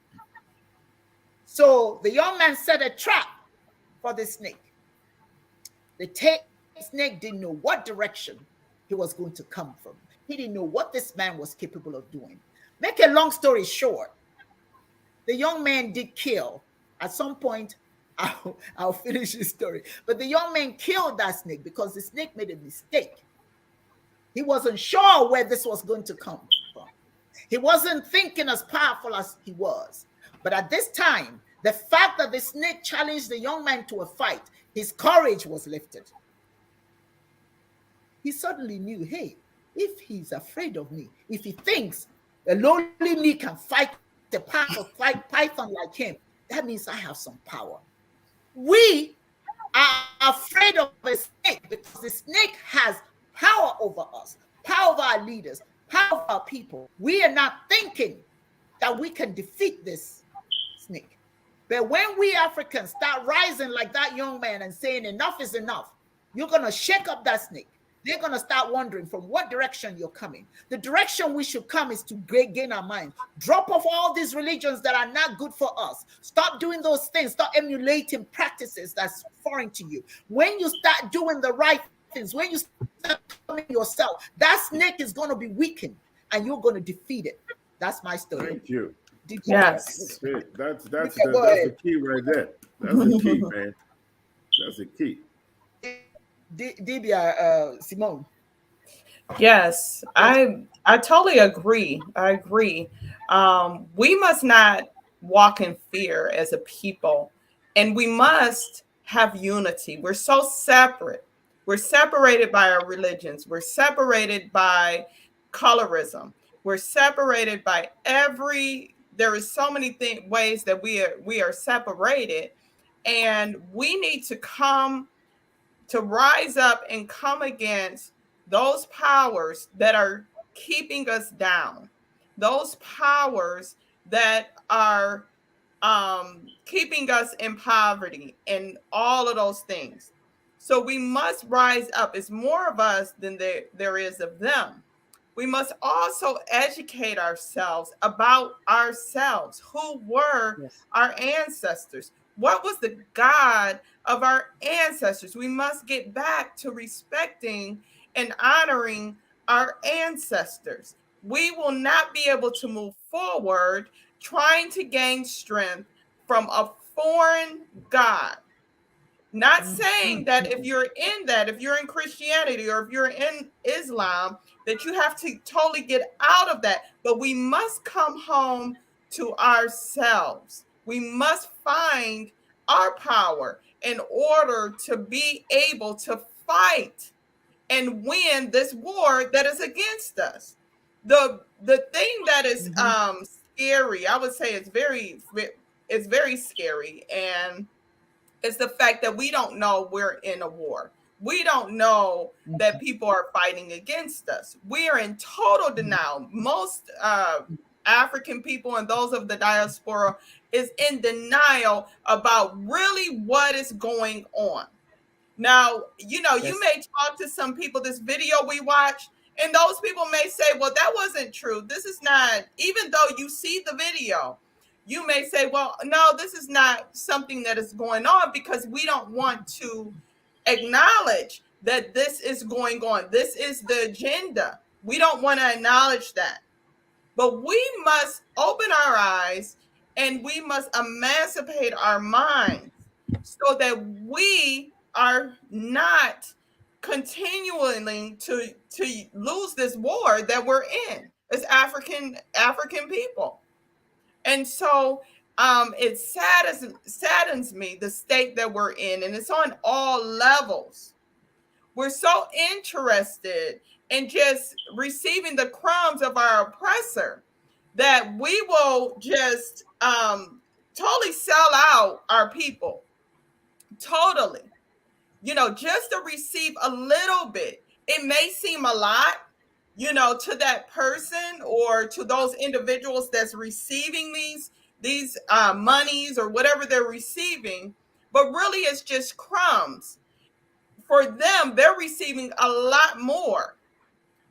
S1: So the young man set a trap for the snake. The snake didn't know what direction he was going to come from. He didn't know what this man was capable of doing. Make a long story short, the young man did kill. At some point, I'll finish his story. But the young man killed that snake because the snake made a mistake. He wasn't sure where this was going to come from. He wasn't thinking as powerful as he was. But at this time, the fact that the snake challenged the young man to a fight, his courage was lifted. He suddenly knew, hey, if he's afraid of me, if he thinks a lonely me can fight the powerful python like him, that means I have some power. We are afraid of a snake because the snake has power over us, power over our leaders, power over our people. We are not thinking that we can defeat this snake. But when we Africans start rising like that young man and saying enough is enough, you're going to shake up that snake. they're going to start wondering from what direction you're coming. The direction we should come is to gain our mind. Drop off all these religions that are not good for us. Stop doing those things. Stop emulating practices that's foreign to you. When you start doing the right things, when you start becoming yourself, that snake is going to be weakened and you're going to defeat it. That's my story.
S2: Thank you.
S3: Yes.
S2: That's it. That's the key right there. That's the key, man. That's the key.
S1: Dibia, Simone.
S3: Yes, I totally agree. I agree. We must not walk in fear as a people, and we must have unity. We're so separate. We're separated by our religions. We're separated by colorism. We're separated by there is so many ways that we are separated, and we need to rise up and come against those powers that are keeping us down, those powers that are keeping us in poverty and all of those things. So we must rise up. It's more of us than there is of them. We must also educate ourselves about ourselves. Who were our ancestors? What was the God of our ancestors? We must get back to respecting and honoring our ancestors. We will not be able to move forward trying to gain strength from a foreign God. Not saying that if you're in Christianity or if you're in Islam, that you have to totally get out of that. But we must come home to ourselves. We must find our power in order to be able to fight and win this war that is against us. The thing that is scary, I would say it's very scary, and it's the fact that we don't know we're in a war. We don't know that people are fighting against us. We are in total denial. Most African people and those of the diaspora is in denial about really what is going on. Now, you may talk to some people, this video we watched, and those people may say, well, that wasn't true. This is not, even though you see the video, you may say, well, no, this is not something that is going on, because we don't want to acknowledge that this is going on. This is the agenda. We don't want to acknowledge that. But we must open our eyes and we must emancipate our minds so that we are not continuing to lose this war that we're in as African people. And so it saddens me, the state that we're in, and it's on all levels. We're so interested in just receiving the crumbs of our oppressor that we will just totally sell out our people. Totally. Just to receive a little bit. It may seem a lot, to that person or to those individuals that's receiving these monies or whatever they're receiving, but really it's just crumbs. For them, they're receiving a lot more,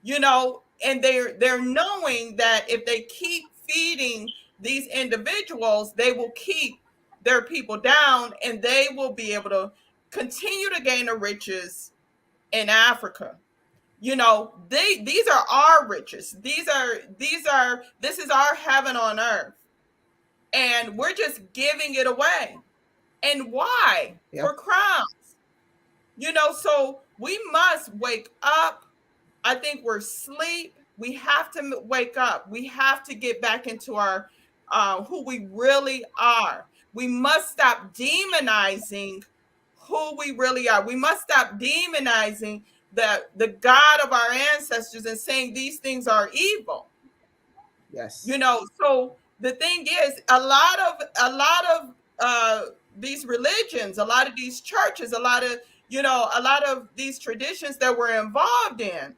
S3: and they're knowing that if they keep feeding these individuals, they will keep their people down and they will be able to continue to gain the riches in Africa. These are our riches. This is our heaven on earth. And we're just giving it away. And why? For crumbs. So we must wake up. I think we're asleep. We have to wake up. We have to get back into our who we really are. We must stop demonizing who we really are. We must stop demonizing the God of our ancestors and saying these things are evil.
S1: Yes.
S3: So the thing is, a lot of these religions, a lot of these churches, a lot of these traditions that we're involved in,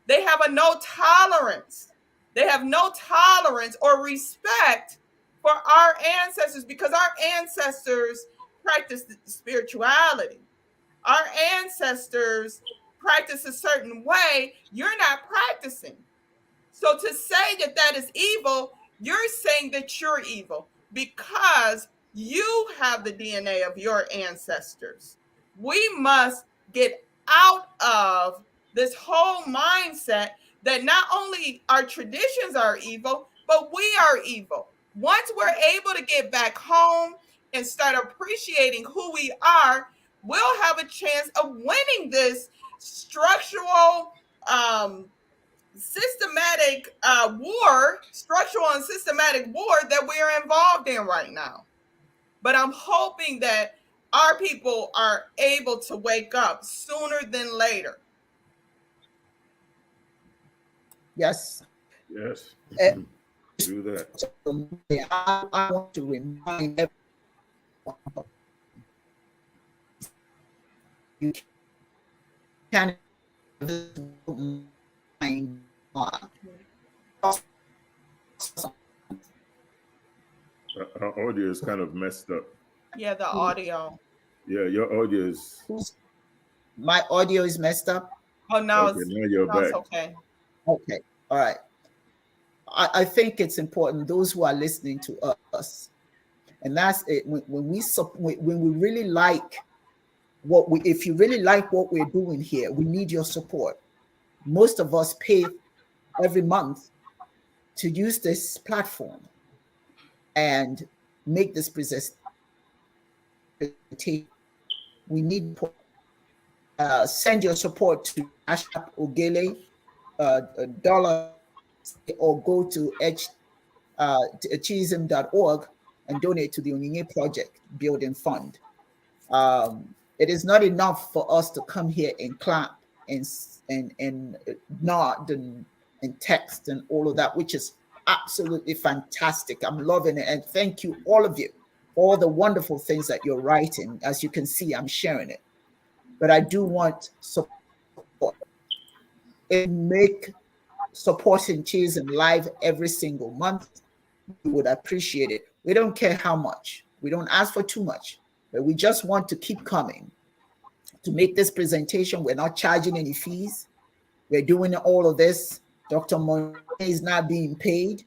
S3: they have a no tolerance. They have no tolerance or respect for our ancestors, because our ancestors practiced spirituality. Our ancestors practice a certain way, you're not practicing. So to say that that is evil, you're saying that you're evil because you have the DNA of your ancestors. We must get out of this whole mindset that not only our traditions are evil, but we are evil. Once we're able to get back home and start appreciating who we are, we'll have a chance of winning this structural systematic structural and systematic war that we are involved in right now. But I'm hoping that our people are able to wake up sooner than later.
S1: Yes.
S2: Yes.
S1: Uh,
S2: Do that.
S1: I want to remind everyone you can mind
S2: Our audio is kind of messed up.
S3: Yeah, the audio.
S2: Yeah, your audio is.
S1: My audio is messed up.
S3: Oh, now
S2: Okay, now you're back.
S3: it's okay.
S1: Okay, all right. I think it's important, those who are listening to us, and that's it. When we really like if you really like what we're doing here, we need your support. Most of us pay every month to use this platform and make this presentation. We need send your support to Ogele dollar, or go to Chiism.org and donate to the Onyinye Project Building Fund. It is not enough for us to come here and clap and nod and text and all of that, which is absolutely fantastic. I'm loving it. And thank you, all of you, for all the wonderful things that you're writing. As you can see, I'm sharing it. But I do want support. And make supporting ChiismLive every single month. We would appreciate it. We don't care how much. We don't ask for too much, but we just want to keep coming to make this presentation. We're not charging any fees. We're doing all of this. Dr. Monet is not being paid.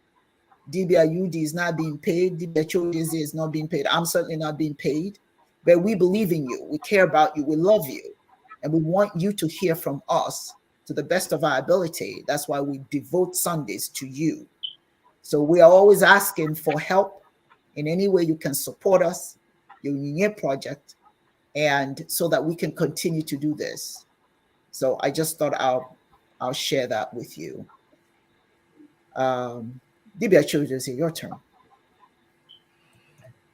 S1: Dibia Yudi is not being paid. Dibia Chodeze is not being paid. I'm certainly not being paid. But we believe in you. We care about you. We love you. And we want you to hear from us to the best of our ability. That's why we devote Sundays to you. So we are always asking for help in any way you can support us, your Onyinye Project, and so that we can continue to do this. So I just thought I'll share that with you. Dibia Chodeze, your turn.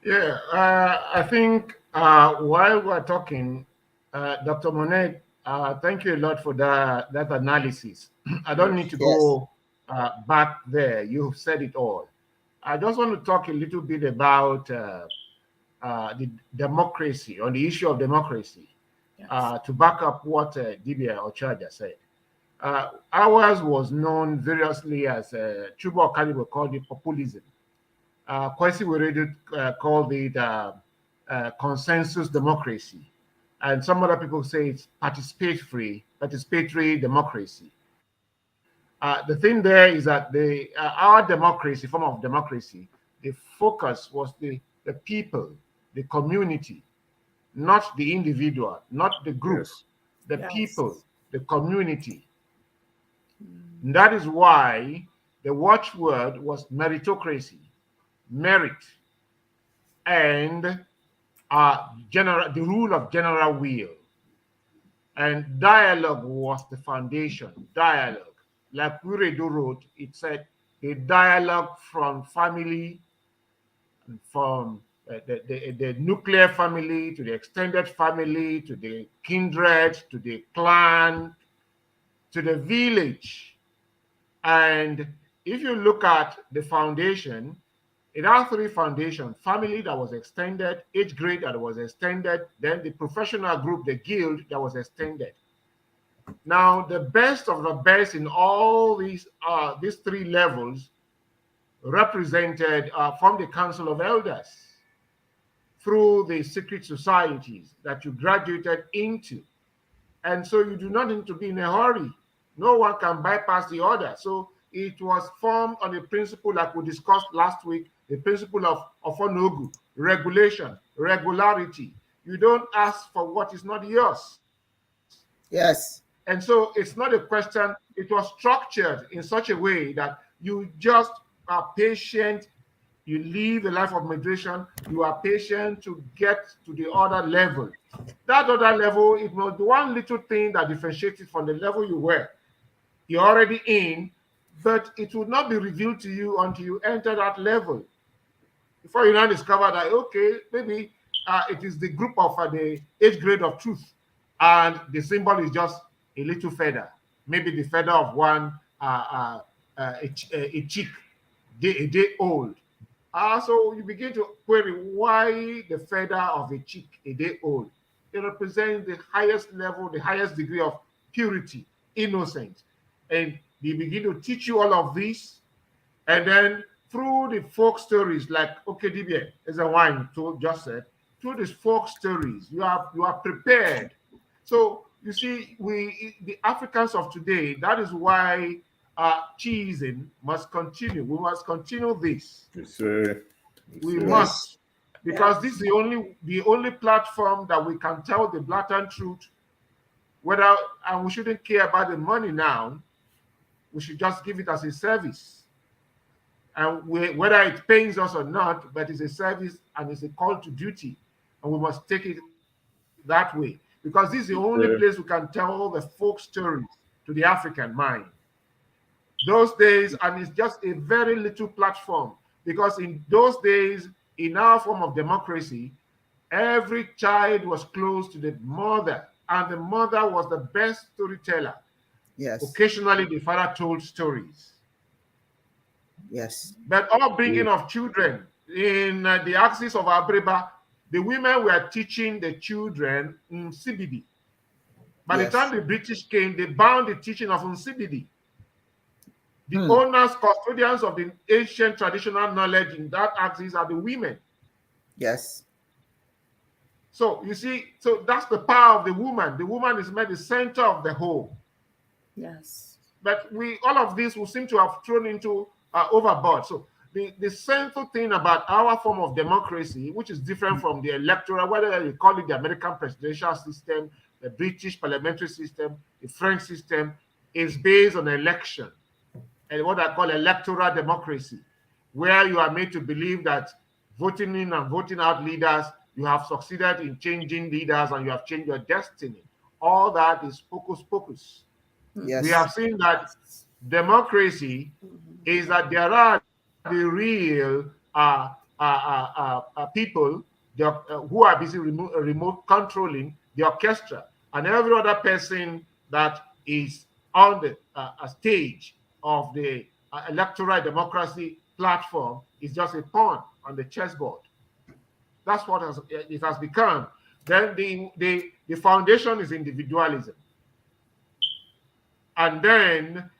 S4: Yeah, I think while we're talking, Dr. Monet, thank you a lot for that analysis. I don't need to go back there. You've said it all. I just want to talk a little bit about the democracy, on the issue of democracy, to back up what Dibia Ochaja said. Ours was known variously as Chuba Okanibo called it populism. Kwesi Wiredu called it consensus democracy. And some other people say it's participatory democracy. The thing there is that our democracy, form of democracy, the focus was the people, the community, not the individual, not the group, the people, the community. And that is why the watchword was meritocracy, merit, and the rule of general will. And dialogue was the foundation. Dialogue. Like Wiredu wrote, it said the dialogue from family, from the nuclear family to the extended family, to the kindred, to the clan, to the village. And if you look at the foundation, it has three foundations: family that was extended, age grade that was extended, then the professional group, the guild, that was extended. Now, the best of the best in all these three levels represented from the Council of Elders through the secret societies that you graduated into. And so you do not need to be in a hurry. No one can bypass the other. So it was formed on a principle like we discussed last week, the principle of onogu, regulation, regularity. You don't ask for what is not yours.
S1: Yes.
S4: And so it's not a question, it was structured in such a way that you just are patient, you live a life of moderation, you are patient to get to the other level. That other level, it was the one little thing that differentiates it from the level you were. You're already in, but it would not be revealed to you until you enter that level. Before you now discover that, okay, maybe it is the group of the 8th grade of truth, and the symbol is just a little feather, maybe the feather of one a chick, a day old. So you begin to query why the feather of a chick a day old. It represents the highest level, the highest degree of purity, innocence. And they begin to teach you all of this. And then through the folk stories, like Okedibie, as a wine just said, through these folk stories, you are prepared. So you see, the Africans of today, that is why Chiism must continue. We must continue this. We must, because this is the only platform that we can tell the blatant truth. And we shouldn't care about the money now. We should just give it as a service. And whether it pays us or not, but it's a service and it's a call to duty. And we must take it that way. Because this is the only place we can tell the folk stories to the African mind. Those days, and it's just a very little platform. Because in those days, in our form of democracy, every child was close to the mother. And the mother was the best storyteller.
S1: Yes.
S4: Occasionally, the father told stories.
S1: Yes.
S4: But all bringing of children in the axis of Abreba, the women were teaching the children Nsibidi. By the time the British came, they bound the teaching of Nsibidi. The owners, custodians of the ancient traditional knowledge in that axis are the women.
S1: Yes.
S4: So you see, so that's the power of the woman. The woman is made the center of the home.
S3: Yes.
S4: But all of this will seem to have thrown into overboard. So the central thing about our form of democracy, which is different from the electoral, whether you call it the American presidential system, the British parliamentary system, the French system, is based on election and what I call electoral democracy, where you are made to believe that voting in and voting out leaders, you have succeeded in changing leaders and you have changed your destiny. All that is hocus pocus.
S1: Yes.
S4: We have seen that democracy is that there are the real people who are busy remote controlling the orchestra, and every other person that is on the stage of the electoral democracy platform is just a pawn on the chessboard. That's what it has become. Then the foundation is individualism. And then,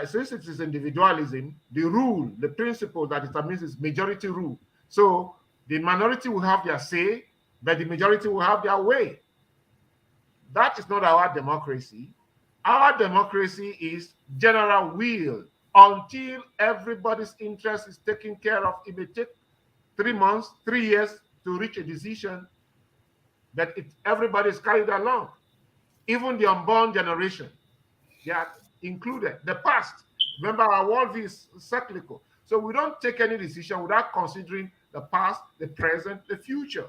S4: since it is individualism, the rule, the principle that determines is majority rule. So the minority will have their say, but the majority will have their way. That is not our democracy. Our democracy is general will until everybody's interest is taken care of. It may take 3 months, 3 years to reach a decision, but everybody is carried along. Even the unborn generation, they are included. The past, remember, our worldview is cyclical. So we don't take any decision without considering the past, the present, the future.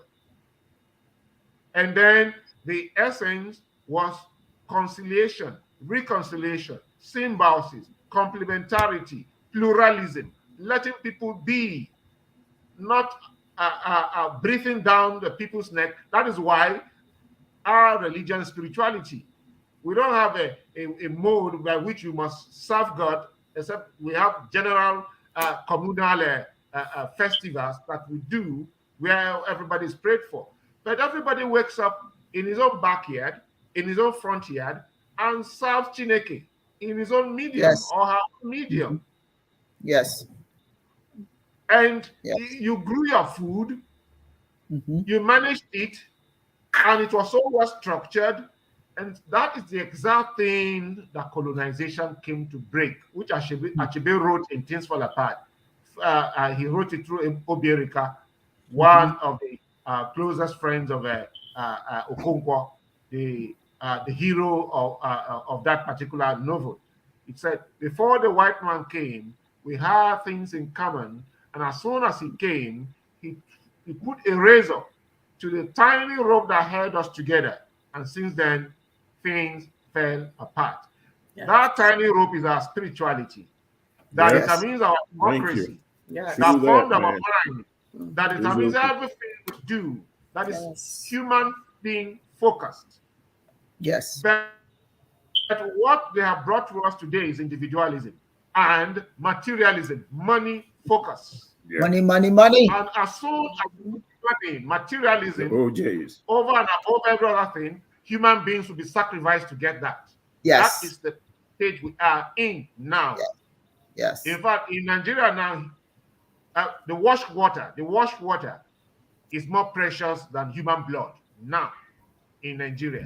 S4: And then the essence was conciliation, reconciliation, symbiosis, complementarity, pluralism, letting people be, not breathing down the people's neck. That is why our religion is spirituality. We don't have a mode by which we must serve God, except we have general communal festivals that we do where everybody is prayed for. But everybody wakes up in his own backyard, in his own front yard, and serves Chineke in his own medium or her own medium.
S1: Yes.
S4: And you grew your food, you managed it, And it was so well structured. And that is the exact thing that colonization came to break, which Achebe wrote in Things Fall Apart. He wrote it through Obiorika, one of the closest friends of Okonkwo, the hero of that particular novel. It said, before the white man came, we had things in common. And as soon as he came, he put a razor to the tiny rope that held us together. And since then, things fell apart.
S3: Yes.
S4: That tiny rope is our spirituality. That determines our democracy.
S3: Yes.
S4: That formed our
S2: man.
S4: mind. That determines everything we do. That is human being focused.
S1: Yes.
S4: But what they have brought to us today is individualism and materialism, money focus.
S2: Yeah.
S1: Money, money, money.
S4: And as soon as materialism,
S2: OJs.
S4: over and above every other thing, human beings will be sacrificed to get that.
S1: Yes.
S4: That is the stage we are in now.
S1: Yes.
S4: In fact, in Nigeria now, the wash water is more precious than human blood now in Nigeria.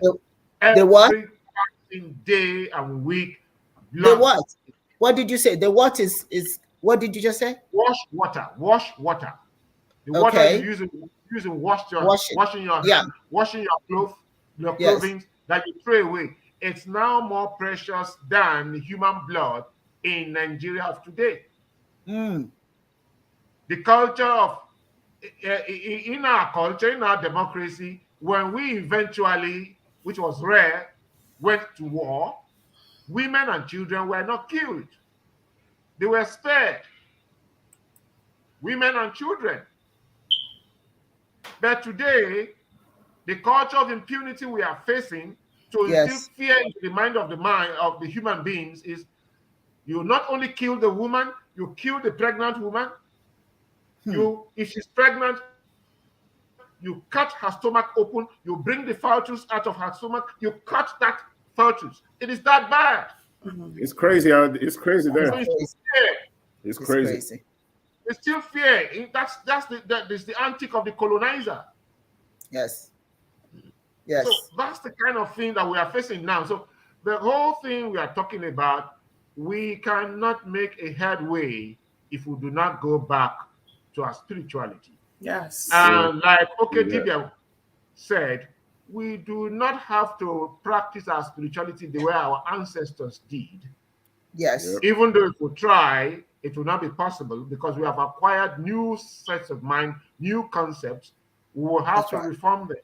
S1: The what?
S4: Every day and week.
S1: The what? What did you say? The what is what did you just say?
S4: Wash water. The water you use in washing your hand, washing your clothing that you throw away. It's now more precious than human blood in Nigeria of today. The culture of in our culture, in our democracy, when we eventually, which was rare, went to war, women and children were not killed. They were spared. Women and children. But today, the culture of impunity we are facing to instill fear into the mind of the human beings is you not only kill the woman, you kill the pregnant woman. If she's pregnant, you cut her stomach open, you bring the fetus out of her stomach, you cut that fetus. It is that bad.
S2: It's crazy. It's crazy there. It's crazy.
S4: It's still fear. That's the antic of the colonizer.
S1: Yes.
S4: So that's the kind of thing that we are facing now. So the whole thing we are talking about, we cannot make a headway if we do not go back to our spirituality.
S3: Yes.
S4: And like Dibia said, we do not have to practice our spirituality the way our ancestors did.
S1: Yes.
S4: Even though if we try, it will not be possible because we have acquired new sets of mind, new concepts. We will have to reform them.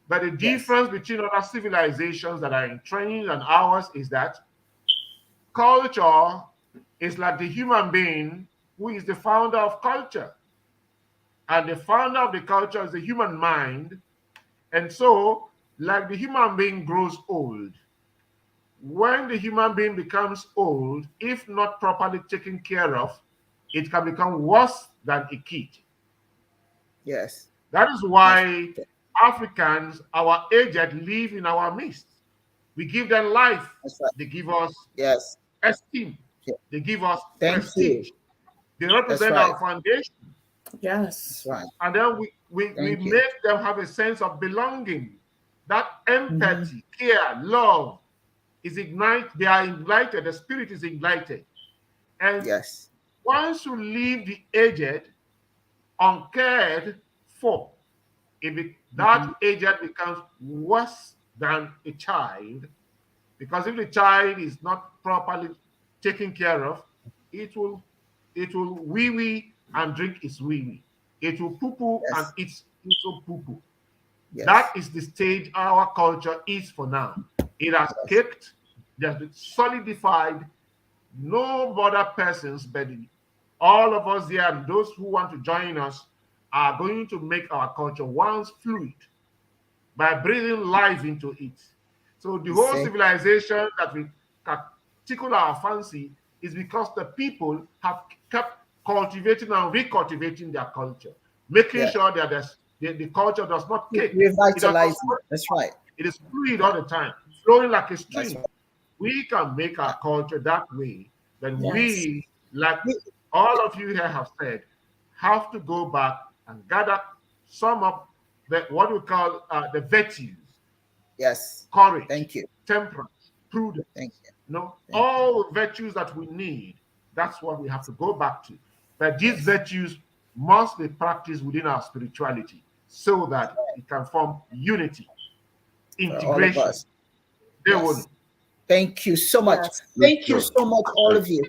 S4: But the difference between other civilizations that are in training and ours is that culture is like the human being who is the founder of culture. And the founder of the culture is the human mind. And so, like the human being grows old, when the human being becomes old, if not properly taken care of, it can become worse than a kid.
S1: Yes.
S4: That is why Africans, our aged, live in our midst. We give them life. They give us esteem. They give us prestige. They represent our foundation.
S3: Yes.
S1: Right.
S4: And then we make them have a sense of belonging. That empathy, care, love is ignited. They are ignited. The spirit is ignited. And once you leave the aged uncared for, that aged becomes worse than a child, because if the child is not properly taken care of, it will wee-wee and drink its wee-wee. It will poo-poo and eat poo-poo. That is the stage our culture is for now. It has kicked, it has been solidified. No other persons, but all of us here and those who want to join us are going to make our culture once fluid by breathing life into it. So the whole civilization that we tickle our fancy is because the people have kept cultivating and recultivating their culture, making sure that the culture does not kick.
S1: Revitalizing. That's right.
S4: It is fluid all the time, flowing like a stream. We can make our culture that way. Then we, like all of you here have said, have to go back and gather, sum up what we call the virtues.
S1: Yes.
S4: Courage.
S1: Thank you.
S4: Temperance. Prudence.
S1: Thank you. Thank
S4: all the virtues that we need. That's what we have to go back to. But these virtues must be practiced within our spirituality so that it can form unity, integration.
S1: All of us.
S4: They
S1: yes. Thank you so much.
S3: Yes.
S1: Thank you so much, all of you.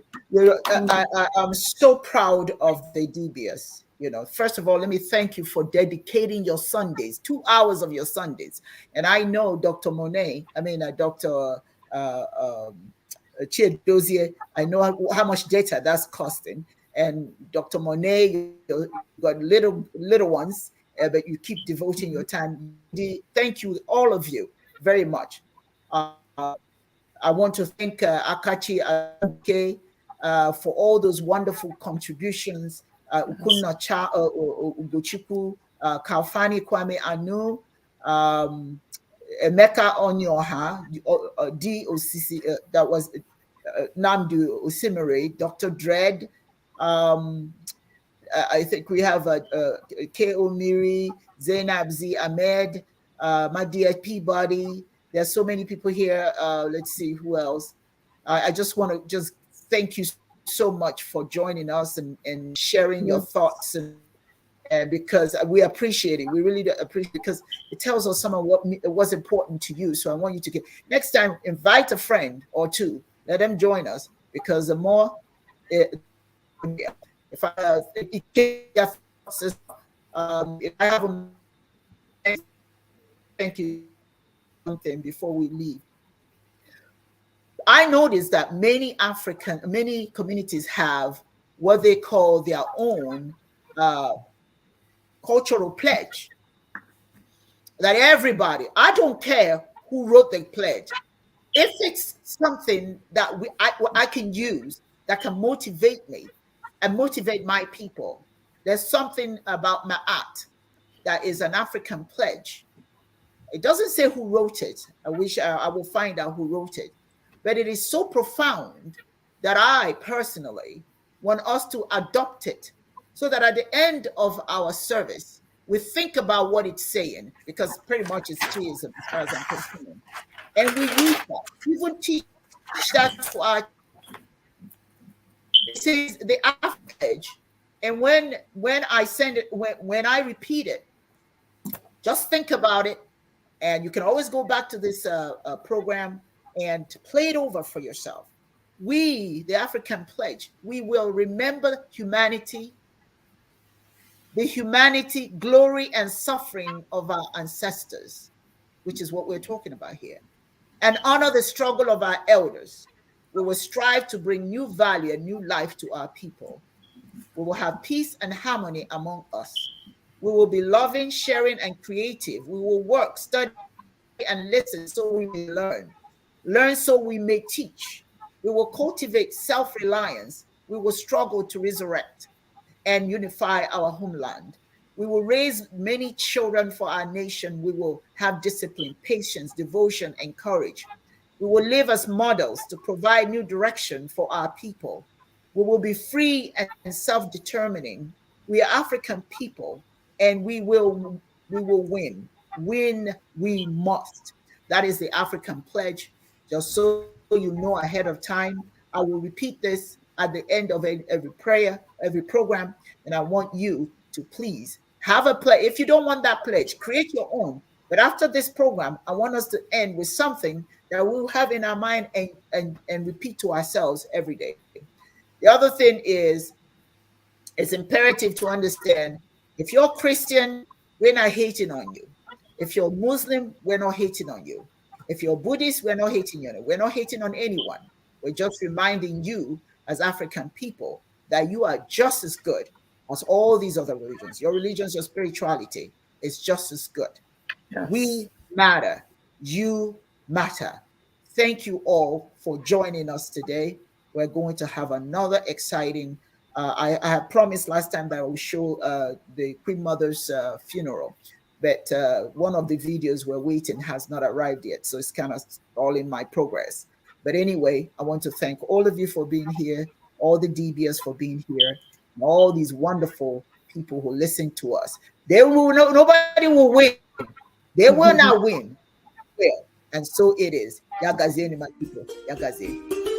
S1: I'm so proud of the DBS. You know, first of all, let me thank you for dedicating your Sundays, 2 hours of your Sundays. And I know Dr. Dr. Chiadozie, I know how much data that's costing. And Dr. Monet, you got little ones, but you keep devoting your time. Thank you, all of you, very much. I want to thank Akachi Aduke for all those wonderful contributions. Ukunna Cha Ugochukwu, Kalfani Kwame Anu, Emeka Onyoha, DOCC, that was Namdu Osimiri, Dr. Dredd. I think we have K.O. Miri, Zainab Z. Ahmed, Madia Peabody. There's so many people here. Let's see who else. I just want to just thank you so much for joining us and sharing your thoughts, and because we appreciate it. We really do appreciate it because it tells us some of what was important to you. So I want you to get next time, invite a friend or two, let them join us, because the more if I have a thank you something before we leave. I noticed that many communities have what they call their own cultural pledge. That everybody, I don't care who wrote the pledge, if it's something that I can use that can motivate me and motivate my people. There's something about Ma'at that is an African pledge. It doesn't say who wrote it. I wish I will find out who wrote it. But it is so profound that I personally want us to adopt it so that at the end of our service, we think about what it's saying, because pretty much it's Chiism as far as I'm concerned. And we use that. We even teach that to our. It says the African pledge. And when I send it, when I repeat it, just think about it. And you can always go back to this program and play it over for yourself. We, the African pledge, we will remember humanity, the humanity, glory, and suffering of our ancestors, which is what we're talking about here, and honor the struggle of our elders. We will strive to bring new value and new life to our people. We will have peace and harmony among us. We will be loving, sharing, and creative. We will work, study, and listen so we may learn. Learn so we may teach. We will cultivate self-reliance. We will struggle to resurrect and unify our homeland. We will raise many children for our nation. We will have discipline, patience, devotion, and courage. We will live as models to provide new direction for our people. We will be free and self-determining. We are African people, and we will win. Win we must. That is the African pledge. Just so you know ahead of time, I will repeat this at the end of every prayer, every program, and I want you to please have a pledge. If you don't want that pledge, create your own. But after this program, I want us to end with something that we'll have in our mind and repeat to ourselves every day. The other thing is, it's imperative to understand, if you're Christian, we're not hating on you. If you're Muslim, we're not hating on you. If you're Buddhist, we're not hating on you. We're not hating on anyone. We're just reminding you as African people that you are just as good as all these other religions. Your religions, your spirituality is just as good. Yes. We matter. You matter. Thank you all for joining us today. We're going to have another exciting, I have promised last time that I will show the Queen Mother's funeral, but one of the videos we're waiting has not arrived yet. So it's kind of all in my progress. But anyway, I want to thank all of you for being here, all the DBS for being here, and all these wonderful people who listen to us. They will nobody will win. They will not win. Well, and so it is. Yagazeni, my people. Yagazeni.